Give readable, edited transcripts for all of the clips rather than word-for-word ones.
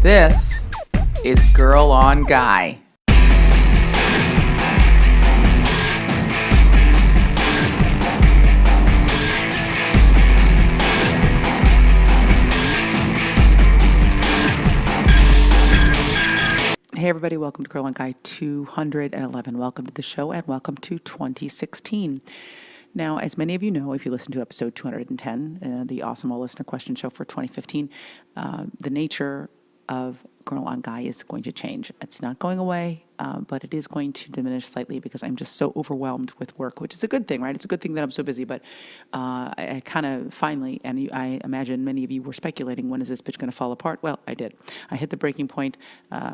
This is Girl on Guy. Hey everybody, welcome to Girl on Guy 211. Welcome to the show and welcome to 2016. Now, as many of you know, if you listen to episode 210, the awesome all listener question show for 2015, the nature of Girl on Guy is going to change. It's not going away, but it is going to diminish slightly because I'm just so overwhelmed with work, which is a good thing, right? It's a good thing that I'm so busy, but I kind of finally, and I imagine many of you were speculating, when is this bitch going to fall apart? Well, I did. I hit the breaking point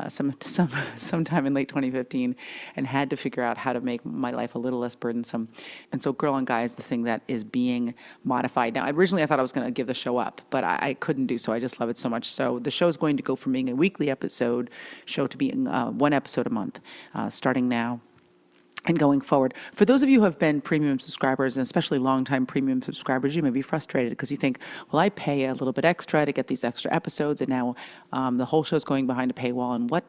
sometime in late 2015 and had to figure out how to make my life a little less burdensome. And so Girl on Guy is the thing that is being modified. Now, originally I thought I was going to give the show up, but I couldn't do so. I just love it so much. So the show is going to go from being a weekly episode show to being one episode a month, starting now and going forward. For those of you who have been premium subscribers, and especially longtime premium subscribers, you may be frustrated because you think, well, I pay a little bit extra to get these extra episodes, and now the whole show's going behind a paywall, and what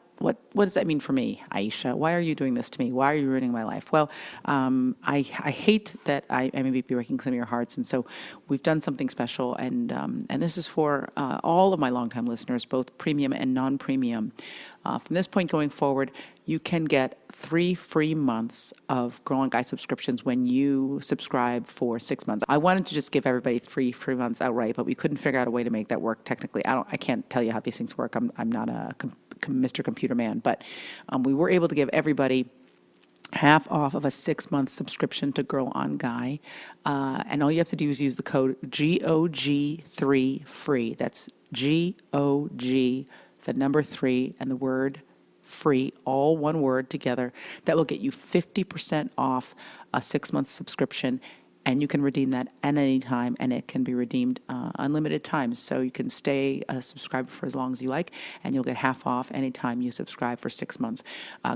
does that mean for me, Aisha? Why are you doing this to me? Why are you ruining my life? Well, I hate that I may be breaking some of your hearts, and so we've done something special, and this is for all of my longtime listeners, both premium and non-premium. From this point going forward, you can get 3 free months of Girl on Guy subscriptions when you subscribe for 6 months. I wanted to just give everybody 3 free months outright, but we couldn't figure out a way to make that work technically. I can't tell you how these things work. I'm not a Mr. Computer Man, but we were able to give everybody half off of a 6-month subscription to Girl on Guy. And all you have to do is use the code GOG3 free. That's GOG, the number 3, and the word free, all one word together. That will get you 50% off a 6-month subscription. And you can redeem that at any time, and it can be redeemed unlimited times. So you can stay a subscriber for as long as you like, and you'll get half off anytime you subscribe for 6 months.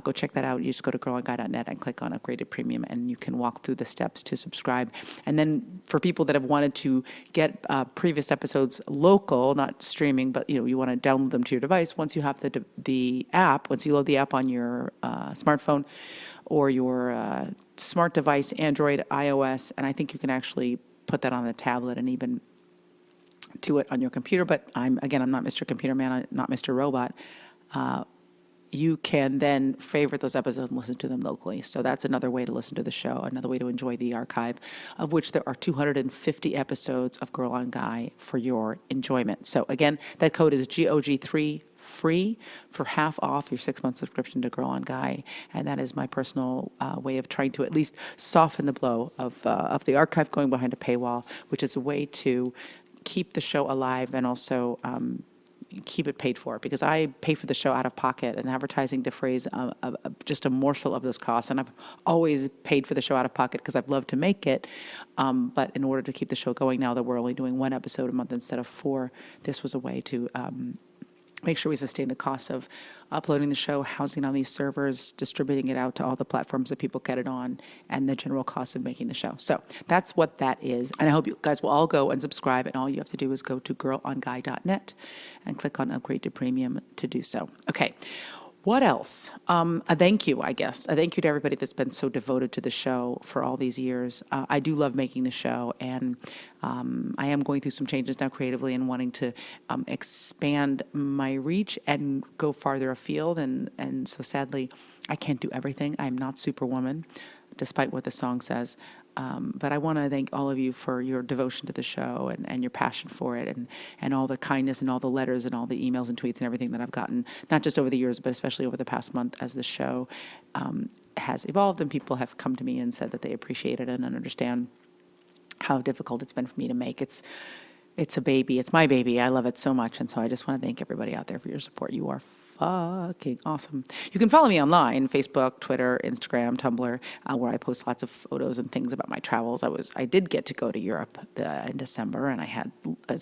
Go check that out. You just go to girlonguy.net and click on Upgraded Premium, and you can walk through the steps to subscribe. And then for people that have wanted to get previous episodes local, not streaming, but you want to download them to your device, once you have the app, once you load the app on your smartphone, or your smart device, Android, iOS, and I think you can actually put that on a tablet and even do it on your computer. But I'm not Mr. Computer Man, I'm not Mr. Robot. You can then favorite those episodes and listen to them locally. So that's another way to listen to the show, another way to enjoy the archive, of which there are 250 episodes of Girl on Guy for your enjoyment. So again, that code is GOG3 free for half off your 6-month subscription to Girl on Guy, and that is my personal way of trying to at least soften the blow of the archive going behind a paywall, which is a way to keep the show alive and also keep it paid for, because I pay for the show out of pocket, and advertising defrays just a morsel of those costs. And I've always paid for the show out of pocket because I've loved to make it. But in order to keep the show going, now that we're only doing 1 episode a month instead of 4, this was a way to make sure we sustain the costs of uploading the show, housing it on these servers, distributing it out to all the platforms that people get it on, and the general cost of making the show. So that's what that is. And I hope you guys will all go and subscribe. And all you have to do is go to girlonguy.net and click on Upgrade to Premium to do so. Okay. What else? A thank you, I guess. A thank you to everybody that's been so devoted to the show for all these years. I do love making the show, and I am going through some changes now creatively and wanting to expand my reach and go farther afield. And so sadly, I can't do everything. I'm not Superwoman, despite what the song says. But I want to thank all of you for your devotion to the show and your passion for it, and all the kindness and all the letters and all the emails and tweets and everything that I've gotten, not just over the years, but especially over the past month as the show has evolved, and people have come to me and said that they appreciate it and understand how difficult it's been for me to make. It's a baby. It's my baby. I love it so much. And so I just want to thank everybody out there for your support. You are fucking awesome. You can follow me online, Facebook, Twitter, Instagram, Tumblr, where I post lots of photos and things about my travels. I did get to go to Europe in December, and I had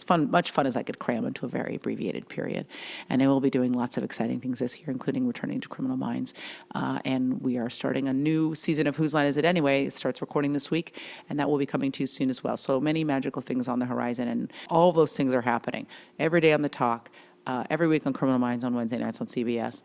much fun as I could cram into a very abbreviated period. And I will be doing lots of exciting things this year, including returning to Criminal Minds. And we are starting a new season of Whose Line Is It Anyway? It starts recording this week, and that will be coming to you soon as well. So many magical things on the horizon, and all of those things are happening every day on the talk. every week on Criminal Minds on Wednesday nights on CBS.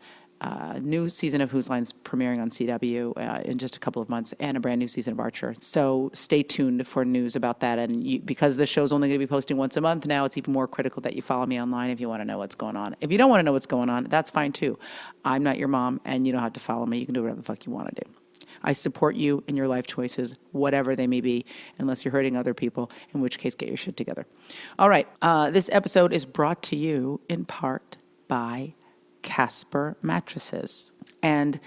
New season of Whose Line's premiering on CW in just a couple of months, and a brand new season of Archer. So stay tuned for news about that. And because the show's only going to be posting once a month now, it's even more critical that you follow me online if you want to know what's going on. If you don't want to know what's going on, that's fine too. I'm not your mom, and you don't have to follow me. You can do whatever the fuck you want to do. I support you in your life choices, whatever they may be, unless you're hurting other people, in which case, get your shit together. All right. This episode is brought to you in part by Casper mattresses. And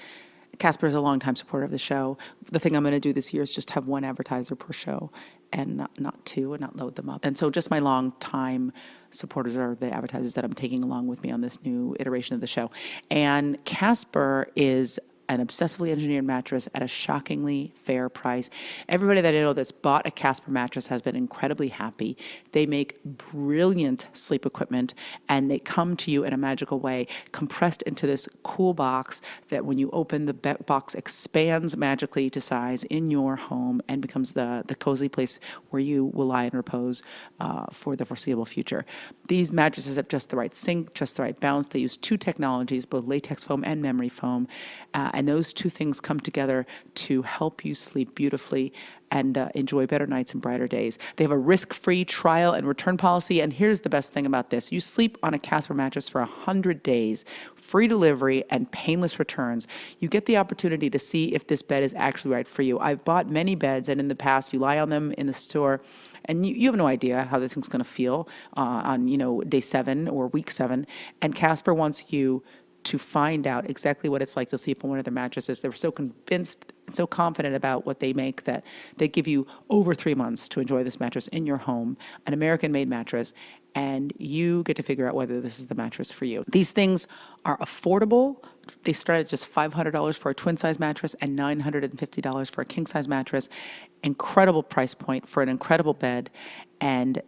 Casper is a longtime supporter of the show. The thing I'm going to do this year is just have one advertiser per show and not two, and not load them up. And so just my longtime supporters are the advertisers that I'm taking along with me on this new iteration of the show. And Casper is an obsessively engineered mattress at a shockingly fair price. Everybody that I know that's bought a Casper mattress has been incredibly happy. They make brilliant sleep equipment, and they come to you in a magical way, compressed into this cool box that when you open, the box expands magically to size in your home and becomes the cozy place where you will lie and repose for the foreseeable future. These mattresses have just the right sink, just the right balance. They use two technologies, both latex foam and memory foam, and those two things come together to help you sleep beautifully and enjoy better nights and brighter days. They have a risk-free trial and return policy. And here's the best thing about this. You sleep on a Casper mattress for 100 days, free delivery and painless returns. You get the opportunity to see if this bed is actually right for you. I've bought many beds, and in the past, you lie on them in the store, and you have no idea how this thing's going to feel on day 7 or week 7. And Casper wants you to find out exactly what it's like to sleep on one of their mattresses. They were so convinced and so confident about what they make that they give you over 3 months to enjoy this mattress in your home, an American-made mattress, and you get to figure out whether this is the mattress for you. These things are affordable. They start at just $500 for a twin-size mattress and $950 for a king-size mattress. Incredible price point for an incredible bed. And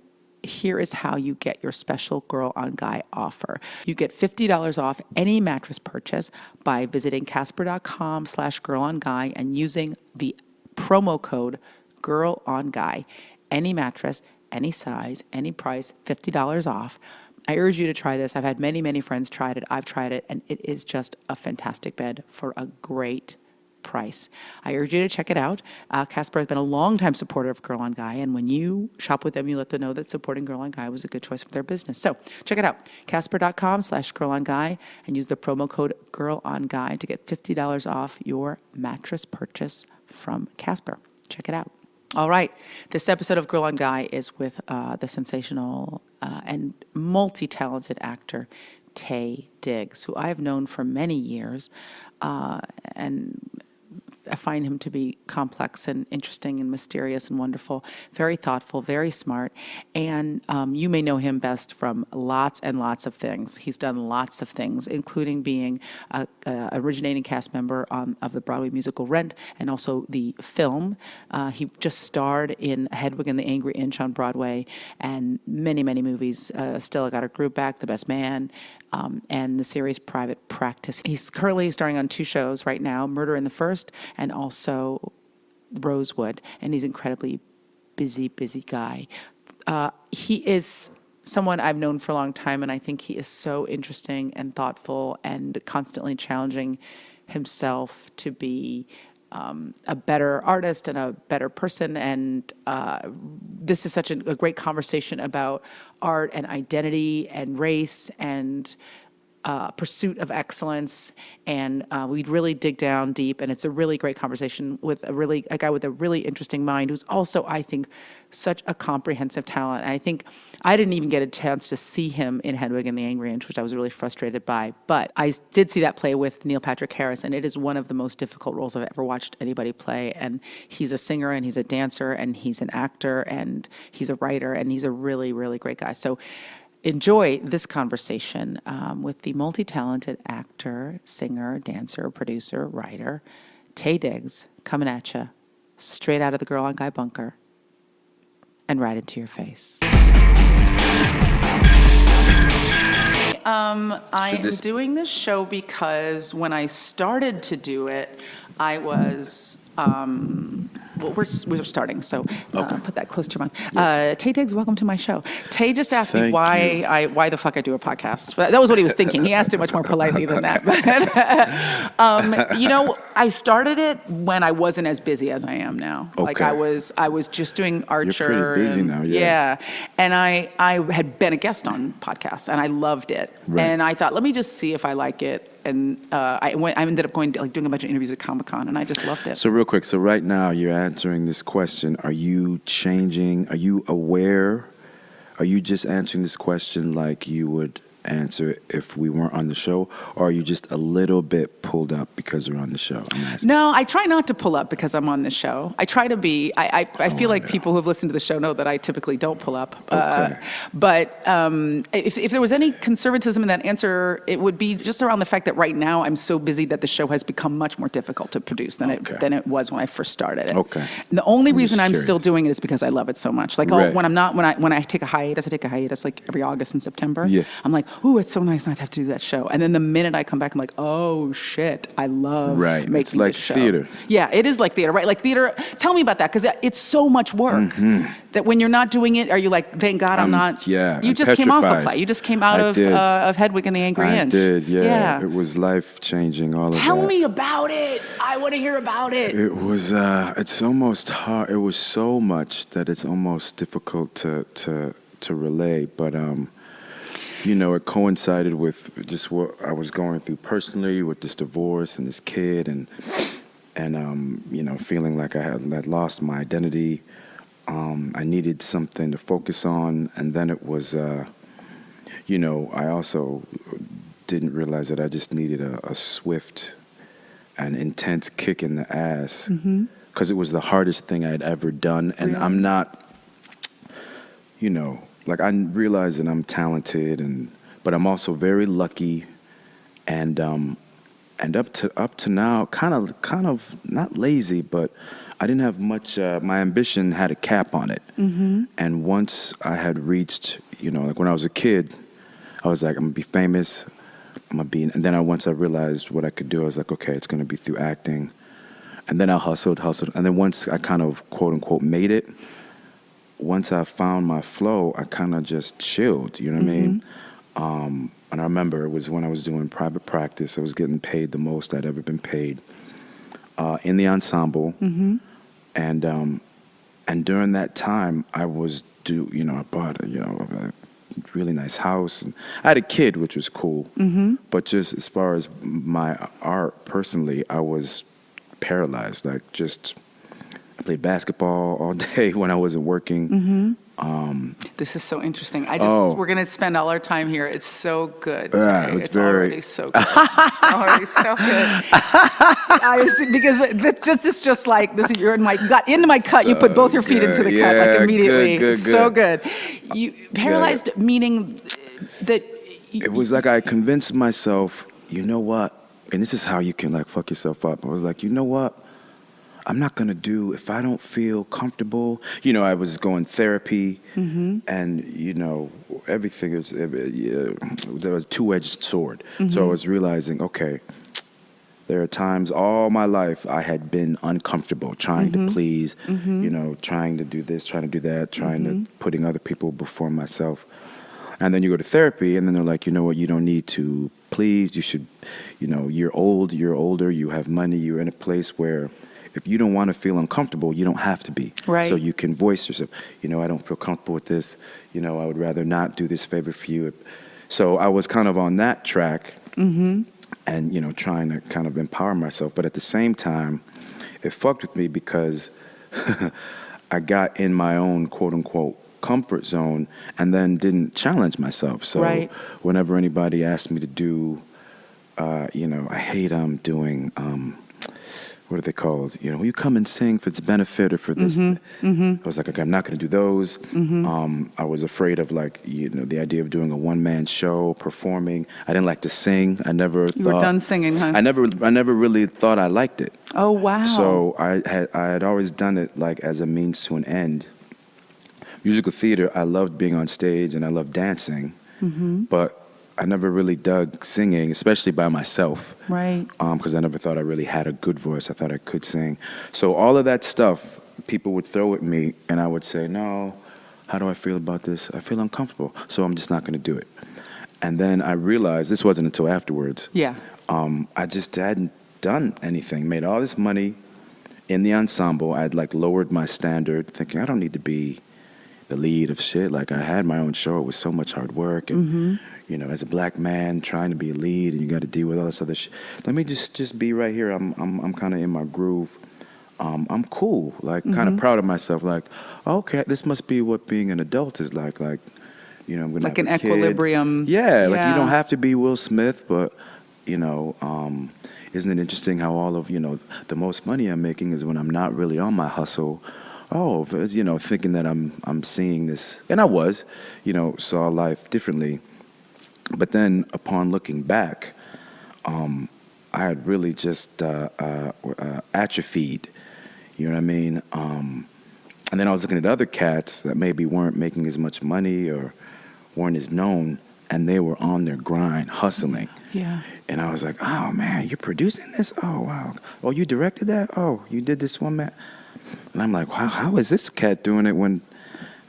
here is how you get your special Girl on Guy offer. You get $50 off any mattress purchase by visiting casper.com/girlonguy and using the promo code Girl on Guy. Any mattress, any size, any price, $50 off. I urge you to try this. I've had many, many friends try it. I've tried it, and it is just a fantastic bed for a great price. I urge you to check it out. Casper has been a longtime supporter of Girl on Guy, and when you shop with them, you let them know that supporting Girl on Guy was a good choice for their business. So check it out. Casper.com/girlonguy and use the promo code Girl on Guy to get $50 off your mattress purchase from Casper. Check it out. All right. This episode of Girl on Guy is with the sensational and multi-talented actor Taye Diggs, who I have known for many years, and I find him to be complex and interesting and mysterious and wonderful, very thoughtful, very smart. And you may know him best from lots and lots of things. He's done lots of things, including being an originating cast member of the Broadway musical Rent and also the film. He just starred in Hedwig and the Angry Inch on Broadway and many, many movies. Still Got Her Groove Back, The Best Man, and the series Private Practice. He's currently starring on 2 shows right now, Murder in the First and also Rosewood, and he's an incredibly busy guy. He is someone I've known for a long time, and I think he is so interesting and thoughtful and constantly challenging himself to be a better artist and a better person. And this is such a great conversation about art and identity and race and pursuit of excellence. And we'd really dig down deep. And it's a really great conversation with a guy with a really interesting mind who's also, I think, such a comprehensive talent. And I think I didn't even get a chance to see him in Hedwig and the Angry Inch, which I was really frustrated by. But I did see that play with Neil Patrick Harris, and it is one of the most difficult roles I've ever watched anybody play. And he's a singer, and he's a dancer, and he's an actor, and he's a writer, and he's a really, really great guy. So enjoy this conversation with the multi-talented actor, singer, dancer, producer, writer, Taye Diggs, coming at you straight out of the Girl on Guy bunker and right into your face. I am doing this show because when I started to do it, I was Well, we're starting, so put that close to your mouth. Yes. Taye Diggs, welcome to my show. Taye just asked me why the fuck I do a podcast. That was what he was thinking. He asked it much more politely than that. But, you know, I started it when I wasn't as busy as I am now. Okay. Like I was just doing Archer. You're pretty busy now, yeah. Yeah, and I had been a guest on podcasts, and I loved it. Right. And I thought, let me just see if I like it. And I ended up doing a bunch of interviews at Comic-Con, and I just loved it. So real quick, so right now you're answering this question. Are you changing? Are you aware? Are you just answering this question like you would answer if we weren't on the show? Or are you just a little bit pulled up because we're on the show? No, I try not to pull up because I'm on the show. I try to be, I feel like people who have listened to the show know that I typically don't pull up. Okay. But if there was any conservatism in that answer, it would be just around the fact that right now I'm so busy that the show has become much more difficult to produce than it was when I first started it. Okay. And the only reason I'm still doing it is because I love it so much. Like right. when I take a hiatus like every August and September. Yeah. I'm like, ooh, it's so nice not to have to do that show. And then the minute I come back, I'm like, oh shit, I love making it's like this show. Theater. Yeah, it is like theater, right? Like theater. Tell me about that, because it's so much work that when you're not doing it, are you like, thank God I'm not? Yeah, you just came off a play. You just came out of Hedwig and the Angry Inch. I did, yeah. It was life changing. All of that. Tell me about it. I want to hear about it. It was. It's almost hard. It was so much that it's almost difficult to relay, but you know, it coincided with just what I was going through personally with this divorce and this kid, and you know, feeling like I had lost my identity. I needed something to focus on, and then it was, you know, I also didn't realize that I just needed a swift and intense kick in the ass, because it was the hardest thing I'd ever done, and really? I'm not, you know. Like, I realize that I'm talented, but I'm also very lucky, and up to now, kind of not lazy, but I didn't have much. My ambition had a cap on it, and once I had reached, you know, like when I was a kid, I was like, I'm gonna be famous, and then once I realized what I could do, I was like, okay, it's gonna be through acting, and then I hustled, and then once I kind of quote unquote made it. Once I found my flow, I kind of just chilled, you know what I mean? And I remember it was when I was doing private practice, I was getting paid the most I'd ever been paid in the ensemble. And during that time, I bought a really nice house. And I had a kid, which was cool. But just as far as my art personally, I was paralyzed, like just... I played basketball all day when I wasn't working. This is so interesting. We're going to spend all our time here. It's so good. It's already so good. Already so good. It's just like this. You got into my cut. So you put both your feet into the cut like immediately. Good. So good. You paralyzed, meaning that. It was like I convinced myself. You know what? And this is how you can like fuck yourself up. I was like, you know what? I'm not going to do, if I don't feel comfortable, you know, I was going therapy and, you know, everything there was a two-edged sword. So I was realizing, okay, there are times all my life I had been uncomfortable, trying to please, you know, trying to do this, trying to do that, trying to putting other people before myself. And then you go to therapy and then they're like, you know what, you don't need to please, you should, you know, you're older, you have money, you're in a place where if you don't want to feel uncomfortable, you don't have to be. Right. So you can voice yourself. You know, I don't feel comfortable with this. You know, I would rather not do this favor for you. So I was kind of on that track and, you know, trying to kind of empower myself. But at the same time, it fucked with me because I got in my own quote unquote comfort zone and then didn't challenge myself. So whenever anybody asked me to do, you know, I hate doing... what are they called? You know, will you come and sing for its benefit or for this? I was like, okay, I'm not going to do those. I was afraid of like, you know, the idea of doing a one-man show, performing. I didn't like to sing. I never thought... You were done singing, huh? I never really thought I liked it. Oh, wow. So I had always done it like as a means to an end. Musical theater, I loved being on stage and I loved dancing. But I never really dug singing, especially by myself. Right. Because I never thought I really had a good voice. I thought I could sing. So all of that stuff people would throw at me, and I would say, no, how do I feel about this? I feel uncomfortable, so I'm just not going to do it. And then I realized, this wasn't until afterwards, Yeah. I just hadn't done anything, made all this money in the ensemble. I'd like lowered my standard, thinking I don't need to be the lead of shit. Like I had my own show. It was so much hard work. And, you know, as a black man trying to be a lead and you got to deal with all this other shit. Let me just be right here. I'm kind of in my groove. I'm cool, like kind of proud of myself. Like, okay, this must be what being an adult is like. Like, you know, I'm gonna Like have an a kid. equilibrium. Yeah, like you don't have to be Will Smith, but you know, isn't it interesting how all of, you know, the most money I'm making is when I'm not really on my hustle. Oh, you know, thinking that I'm seeing this, and I was, you know, saw life differently. But then upon looking back, I had really just atrophied. You know what I mean? And then I was looking at other cats that maybe weren't making as much money or weren't as known, and they were on their grind, hustling. Yeah. And I was like, oh, man, you're producing this? Oh, wow. Oh, you directed that? Oh, you did this one, man? And I'm like, wow, how is this cat doing it when...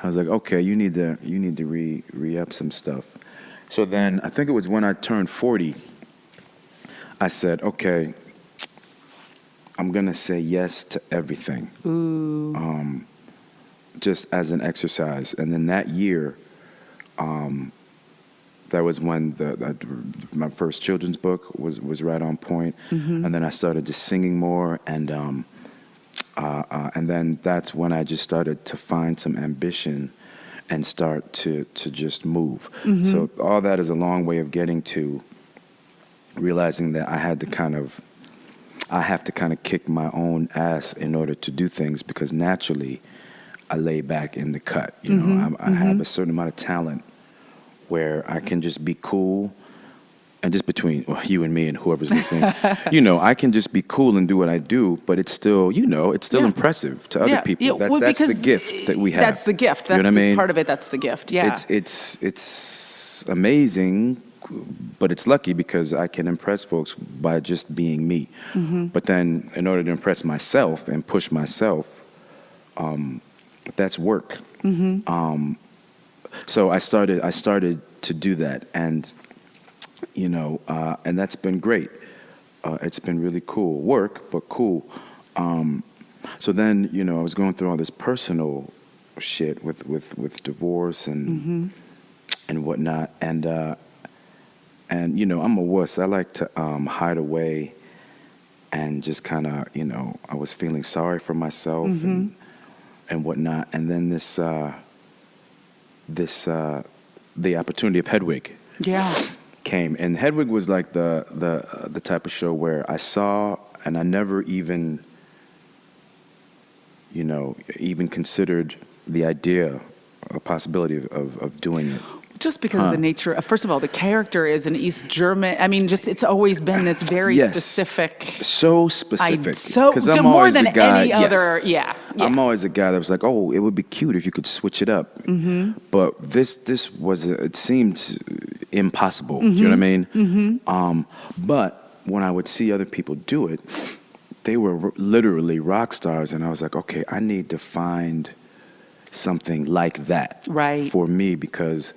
I was like, okay, you need to re-up some stuff. So then I think it was when I turned 40, I said, okay, I'm going to say yes to everything. Ooh. Just as an exercise. And then that year, that was when my first children's book was right on point. And then I started just singing more. And then that's when I just started to find some ambition and start to just move. So all that is a long way of getting to realizing that I have to kind of kick my own ass in order to do things, because naturally I lay back in the cut. You know, I have a certain amount of talent where I can just be cool, and just between you and me and whoever's listening, you know, I can just be cool and do what I do, but it's still, you know, it's still impressive to other people. Yeah. Well, that's the gift that we have. That's the gift. That's you know what I mean? Part of it. That's the gift. Yeah. It's amazing, but it's lucky because I can impress folks by just being me. But then in order to impress myself and push myself, that's work. So I started to do that, and you know, and that's been great. It's been really cool work, but cool. So then, you know, I was going through all this personal shit with divorce and whatnot, and you know, I'm a wuss. I like to hide away and just kind of, you know, I was feeling sorry for myself and whatnot, and then the opportunity of Hedwig came, and Hedwig was like the type of show where I saw, and I never even, you know, even considered the idea, a possibility of doing it. Just because of the nature of, first of all, the character is an East German. I mean, just it's always been this very specific. So specific. Because I'm more than any other. Yeah. I'm always a guy that was like, oh, it would be cute if you could switch it up. But this was, it seemed impossible. Do you know what I mean? But when I would see other people do it, they were literally rock stars, and I was like, okay, I need to find something like that for me, because,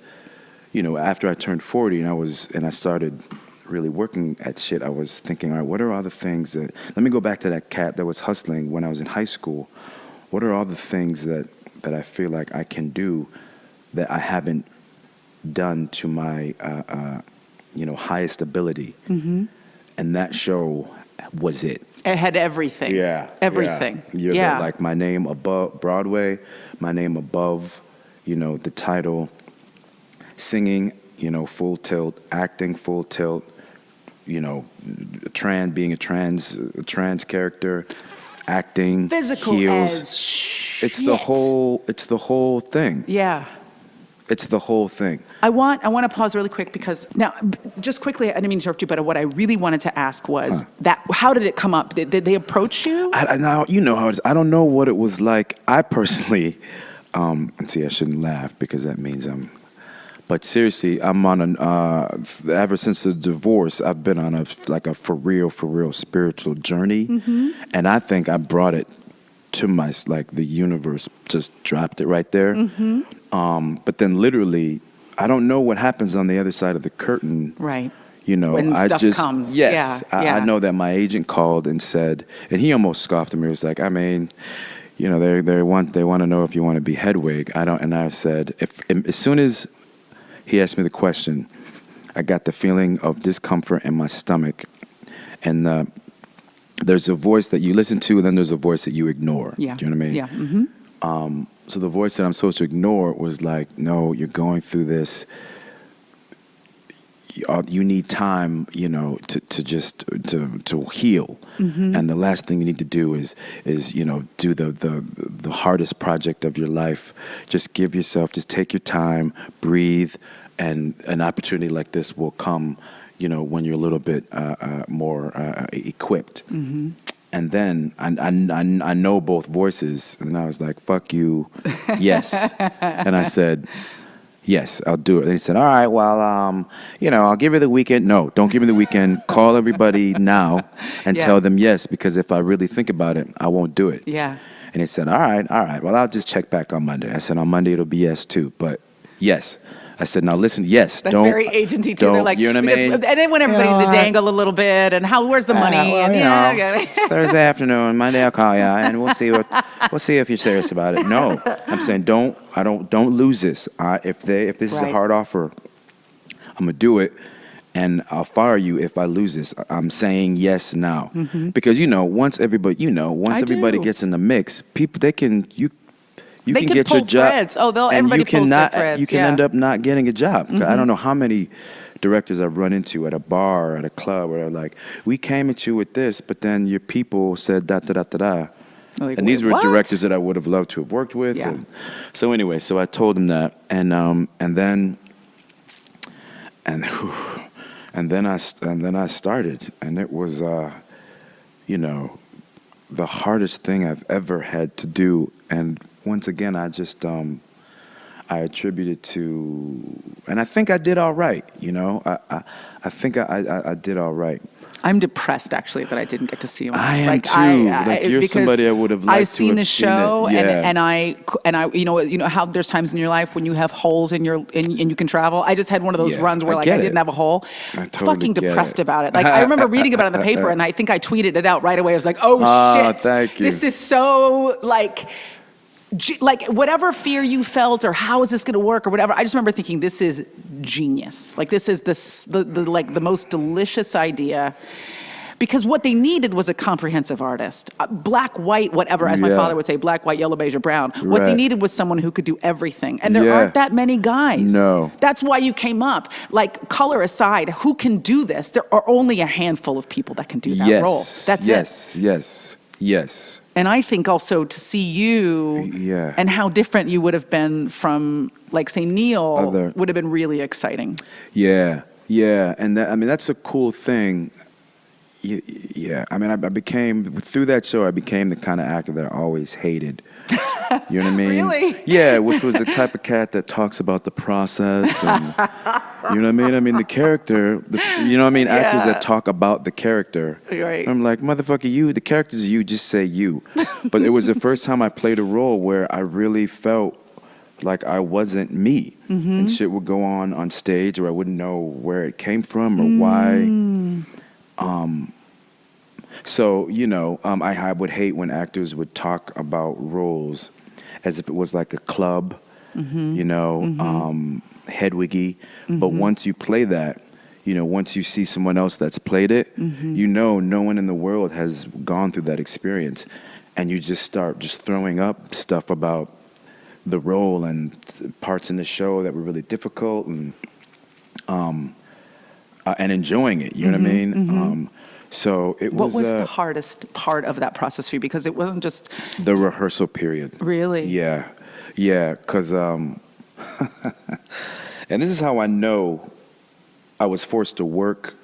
you know, after I turned 40 and I started really working at shit, I was thinking, all right, what are all the things that, let me go back to that cat that was hustling when I was in high school. What are all the things that I feel like I can do that I haven't done to my, you know, highest ability? And that show was it. It had everything. Yeah. Everything. Yeah. Like my name above Broadway, my name above, you know, the title, singing, you know, full tilt, acting full tilt, you know, being a trans character, acting, physical heels. As shit. It's the whole thing. Yeah. It's the whole thing. I want to pause really quick, because now, just quickly, I didn't mean to interrupt you, but what I really wanted to ask was that how did it come up? Did they approach you? Now, you know how it is. I don't know what it was like. I personally, and see, I shouldn't laugh because that means but seriously, I'm on ever since the divorce, I've been on a for real spiritual journey. And I think I brought it to my, like the universe just dropped it right there. But then literally, I don't know what happens on the other side of the curtain. Right. You know, When I stuff just, comes. yes, Yeah. I know that my agent called and said, and he almost scoffed at me. He was like, I mean, you know, they want to know if you want to be Hedwig. And I said, as soon as he asked me the question, I got the feeling of discomfort in my stomach. And there's a voice that you listen to, and then there's a voice that you ignore. Yeah. Do you know what I mean? Yeah. Mm-hmm. So the voice that I'm supposed to ignore was like, no, you're going through this. You need time, you know, to just heal. And the last thing you need to do is you know, do the hardest project of your life. Just give yourself, just take your time, breathe, and an opportunity like this will come, you know, when you're a little bit more equipped. And then I know both voices, and I was like, fuck you, yes. And I said, yes, I'll do it. And he said, all right, well, you know, I'll give you the weekend. No, don't give me the weekend. Call everybody now and tell them yes, because if I really think about it, I won't do it. Yeah. And he said, all right, well, I'll just check back on Monday. I said, on Monday it'll be yes too, but yes. I said, now listen, yes, That's very agency too. They're like, you know what I mean? And they want everybody to dangle a little bit, and where's the money? Well, and it's Thursday afternoon, Monday I'll call you, and we'll see if you're serious about it. No, I'm saying don't lose this. If this is a hard offer, I'm gonna do it, and I'll fire you if I lose this. I'm saying yes now, because once everybody gets in the mix, people you can get your job. Threads. Everybody pulls their threads. You can end up not getting a job. I don't know how many directors I've run into at a bar, at a club, where they're like, we came at you with this, but then your people said da da da da da. Like, and these were what? directors that I would have loved to have worked with. Yeah. And so anyway, so I told him that, and then I started, and it was the hardest thing I've ever had to do. And once again, I just I attribute it to, and I think I did all right. I think I did all right. I'm depressed actually that I didn't get to see you. I am too. You're somebody I would have liked to have seen the show, it. Yeah. and I you know how there's times in your life when you have holes in your and you can travel. I just had one of those runs where I didn't have a hole. I totally fucking depressed about it. Like I remember reading about it in the paper, and I think I tweeted it out right away. I was like, oh shit, thank you. This is so like whatever fear you felt or how is this going to work or whatever, I just remember thinking this is genius. Like this is the most delicious idea, because what they needed was a comprehensive artist, black, white, whatever, as my father would say, black, white, yellow, beige, or brown. What they needed was someone who could do everything, and there aren't that many guys. No, that's why you came up. Like color aside, who can do this? There are only a handful of people that can do that role. That's it. Yes. And I think also to see you and how different you would have been from, like, say, Neil would have been really exciting. Yeah. And that's a cool thing. Yeah. I mean, I became, through that show, I became the kind of actor that I always hated. You know what I mean? Really? Yeah, which was the type of cat that talks about the process. And, you know what I mean? I mean, the character, actors that talk about the character. Right. I'm like, motherfucker, the character's you, just say you. But it was the first time I played a role where I really felt like I wasn't me. And shit would go on stage, or I wouldn't know where it came from or why. So, I would hate when actors would talk about roles as if it was like a club, Hedwiggy. But once you play that, once you see someone else that's played it, no one in the world has gone through that experience. And you just start just throwing up stuff about the role and parts in the show that were really difficult and enjoying it, you know what I mean? So it was... What was the hardest part of that process for you? Because it wasn't just... The rehearsal period. Really? Yeah, because... and this is how I know I was forced to work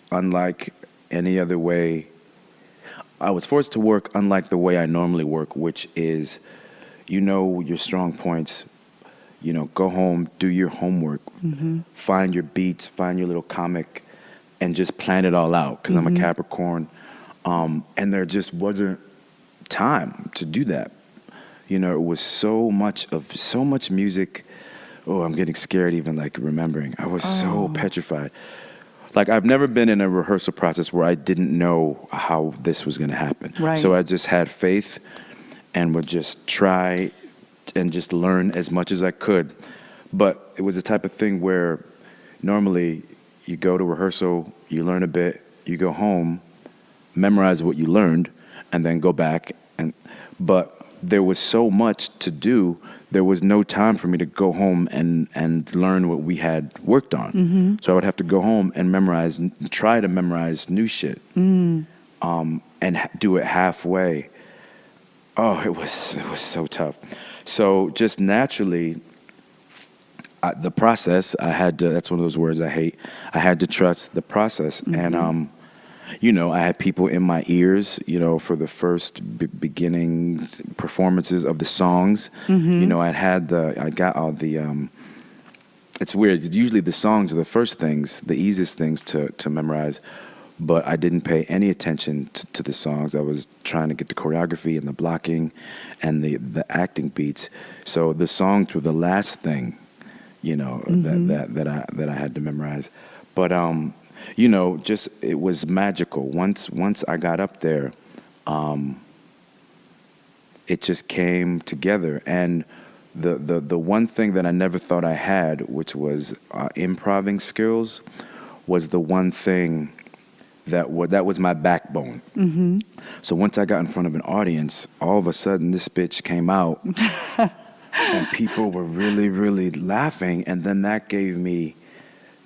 unlike any other way. I was forced to work unlike the way I normally work, which is, your strong points, go home, do your homework, find your beats, find your little comic, and just plan it all out, because I'm a Capricorn. And there just wasn't time to do that. You know, it was so much music. Oh, I'm getting scared even like remembering. I was so petrified. Like, I've never been in a rehearsal process where I didn't know how this was going to happen. Right. So I just had faith and would just try and just learn as much as I could. But it was the type of thing where normally you go to rehearsal, you learn a bit, you go home, memorize what you learned, and then go back. But there was so much to do, there was no time for me to go home and learn what we had worked on. Mm-hmm. So I would have to go home and try to memorize new shit, and do it halfway. Oh, it was so tough. So just naturally, the process, that's one of those words I hate. I had to trust the process. Mm-hmm. And, you know, I had people in my ears, you know, for the first beginning performances of the songs. Mm-hmm. You know, I got all the, it's weird. Usually the songs are the first things, the easiest things to memorize, but I didn't pay any attention to the songs. I was trying to get the choreography and the blocking and the acting beats. So the songs were the last thing, you know, mm-hmm. that I had to memorize. But, you know, just it was magical. Once I got up there, it just came together. And the one thing that I never thought I had, which was improving skills, was the one thing that was my backbone. Mm-hmm. So once I got in front of an audience, all of a sudden this bitch came out, and people were really, really laughing, and then that gave me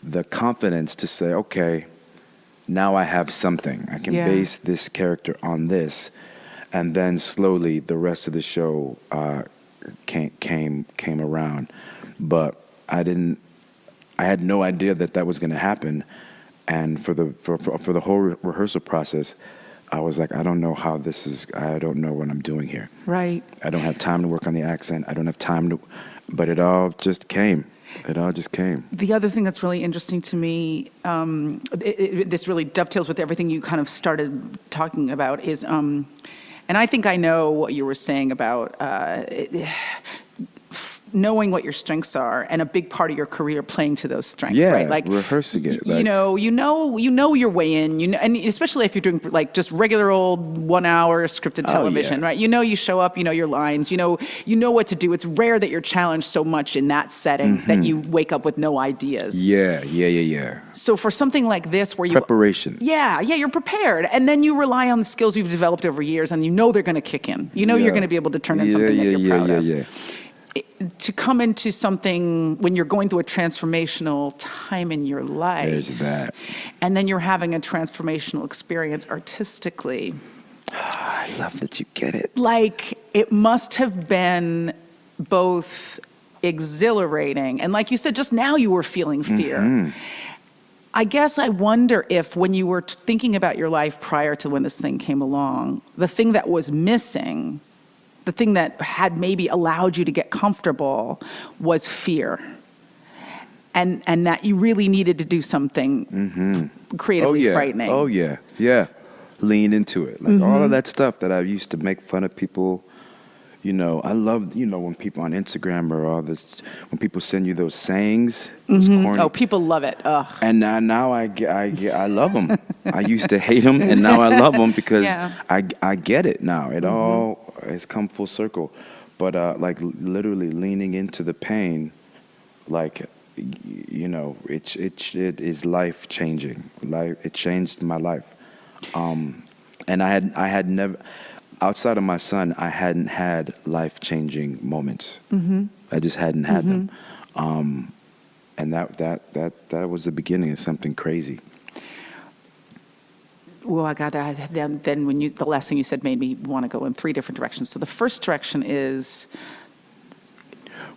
the confidence to say, okay, now I have something. I can base this character on this. And then slowly the rest of the show came around. But I had no idea that was going to happen. And for the whole rehearsal process, I was like, I don't know what I'm doing here. Right. I don't have time to work on the accent. I don't have time but it all just came. It all just came. The other thing that's really interesting to me, this really dovetails with everything you kind of started talking about, is, and I think I know what you were saying about knowing what your strengths are, and a big part of your career playing to those strengths, right? Like rehearsing it. You know your way in, and especially if you're doing like just regular old 1 hour scripted television, right? You show up, you know your lines, you know what to do. It's rare that you're challenged so much in that setting mm-hmm. that you wake up with no ideas. Yeah. So for something like this, where preparation. You're prepared, and then you rely on the skills you've developed over years, and they're going to kick in. You're going to be able to turn in something that you're proud of. Yeah. To come into something when you're going through a transformational time in your life. There's that. And then you're having a transformational experience artistically. I love that you get it. Like, it must have been both exhilarating, and like you said, just now you were feeling fear. Mm-hmm. I guess I wonder if when you were thinking about your life prior to when this thing came along, the thing that was missing, the thing that had maybe allowed you to get comfortable, was fear. And that you really needed to do something mm-hmm. creatively frightening. Oh, yeah. Yeah. Lean into it. Like mm-hmm. all of that stuff that I used to make fun of people. You know, I love, when people on Instagram or all this, when people send you those sayings, those mm-hmm. corny. Oh, people love it. Ugh. And now I love them. I used to hate them, and now I love them because I get it now. It mm-hmm. all has come full circle. But like literally leaning into the pain, like, it is life changing. It changed my life. And I had never. Outside of my son, I hadn't had life-changing moments. Mm-hmm. I just hadn't had mm-hmm. them, and that was the beginning of something crazy. Well, I got that. Then the last thing you said made me want to go in 3 different directions. So the first direction is.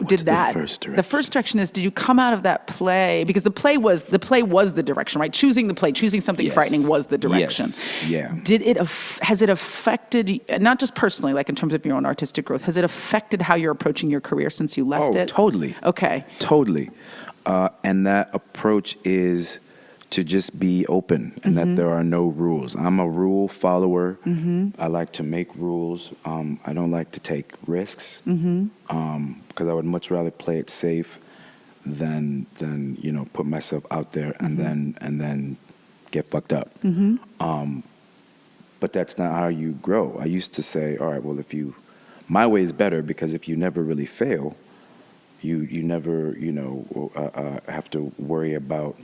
The first direction is, did you come out of that play? Because the play was the direction, right? Choosing something frightening was the direction. Yes. Yeah. Has it affected, not just personally, like in terms of your own artistic growth, has it affected how you're approaching your career since you left it? Oh, totally. Okay. Totally. And that approach is to just be open and that there are no rules. I'm a rule follower. I like to make rules. I don't like to take risks because I would much rather play it safe than put myself out there and then get fucked up. But that's not how you grow. I used to say, all right, well, my way is better because if you never really fail, you never, have to worry about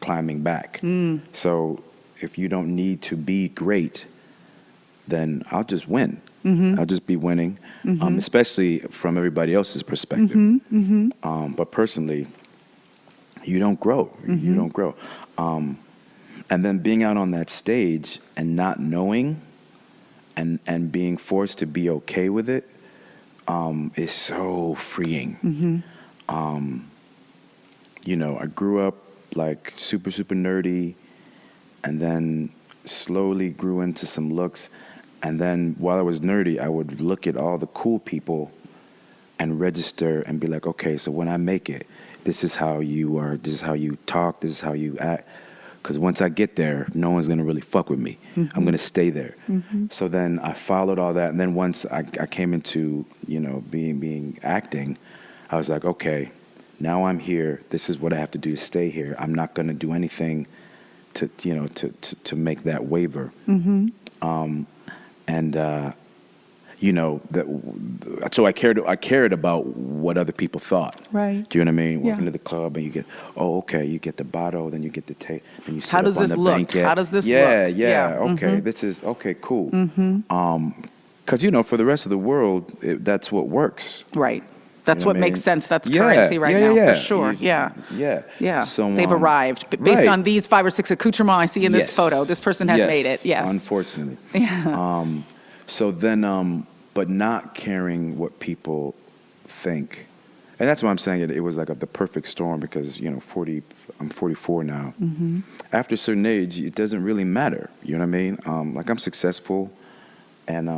climbing back. So if you don't need to be great, then I'll just win. I'll just be winning, especially from everybody else's perspective. But personally, you don't grow. You don't grow. And then being out on that stage and not knowing and being forced to be okay with it is so freeing. I grew up like super, super nerdy and then slowly grew into some looks. And then while I was nerdy, I would look at all the cool people and register and be like, okay, so when I make it, this is how you are, this is how you talk, this is how you act. Because once I get there, no one's going to really fuck with me. I'm going to stay there. So then I followed all that. And then once I came into, being acting, I was like, okay, now I'm here. This is what I have to do to stay here. I'm not going to do anything to make that waver. So I cared about what other people thought. Right. Do you know what I mean? Walking to the club and you get, you get the bottle, then you get the tape, then you sit How does up on this the look? banquet. How does this yeah, look? Yeah, okay, this is, okay, cool. Because, for the rest of the world, that's what works. Right. That's You know what what I makes mean? sense. That's Yeah, currency right yeah, now, yeah. for sure. Yeah. So they've So, arrived. Based right. on these 5 or 6 accoutrements I see in this Yes. photo, this person has Yes, made it. Yes. Unfortunately. So then, but not caring what people think. And that's why I'm saying it was like the perfect storm because, I'm 44 now. After a certain age, it doesn't really matter. You know what I mean? Like I'm successful and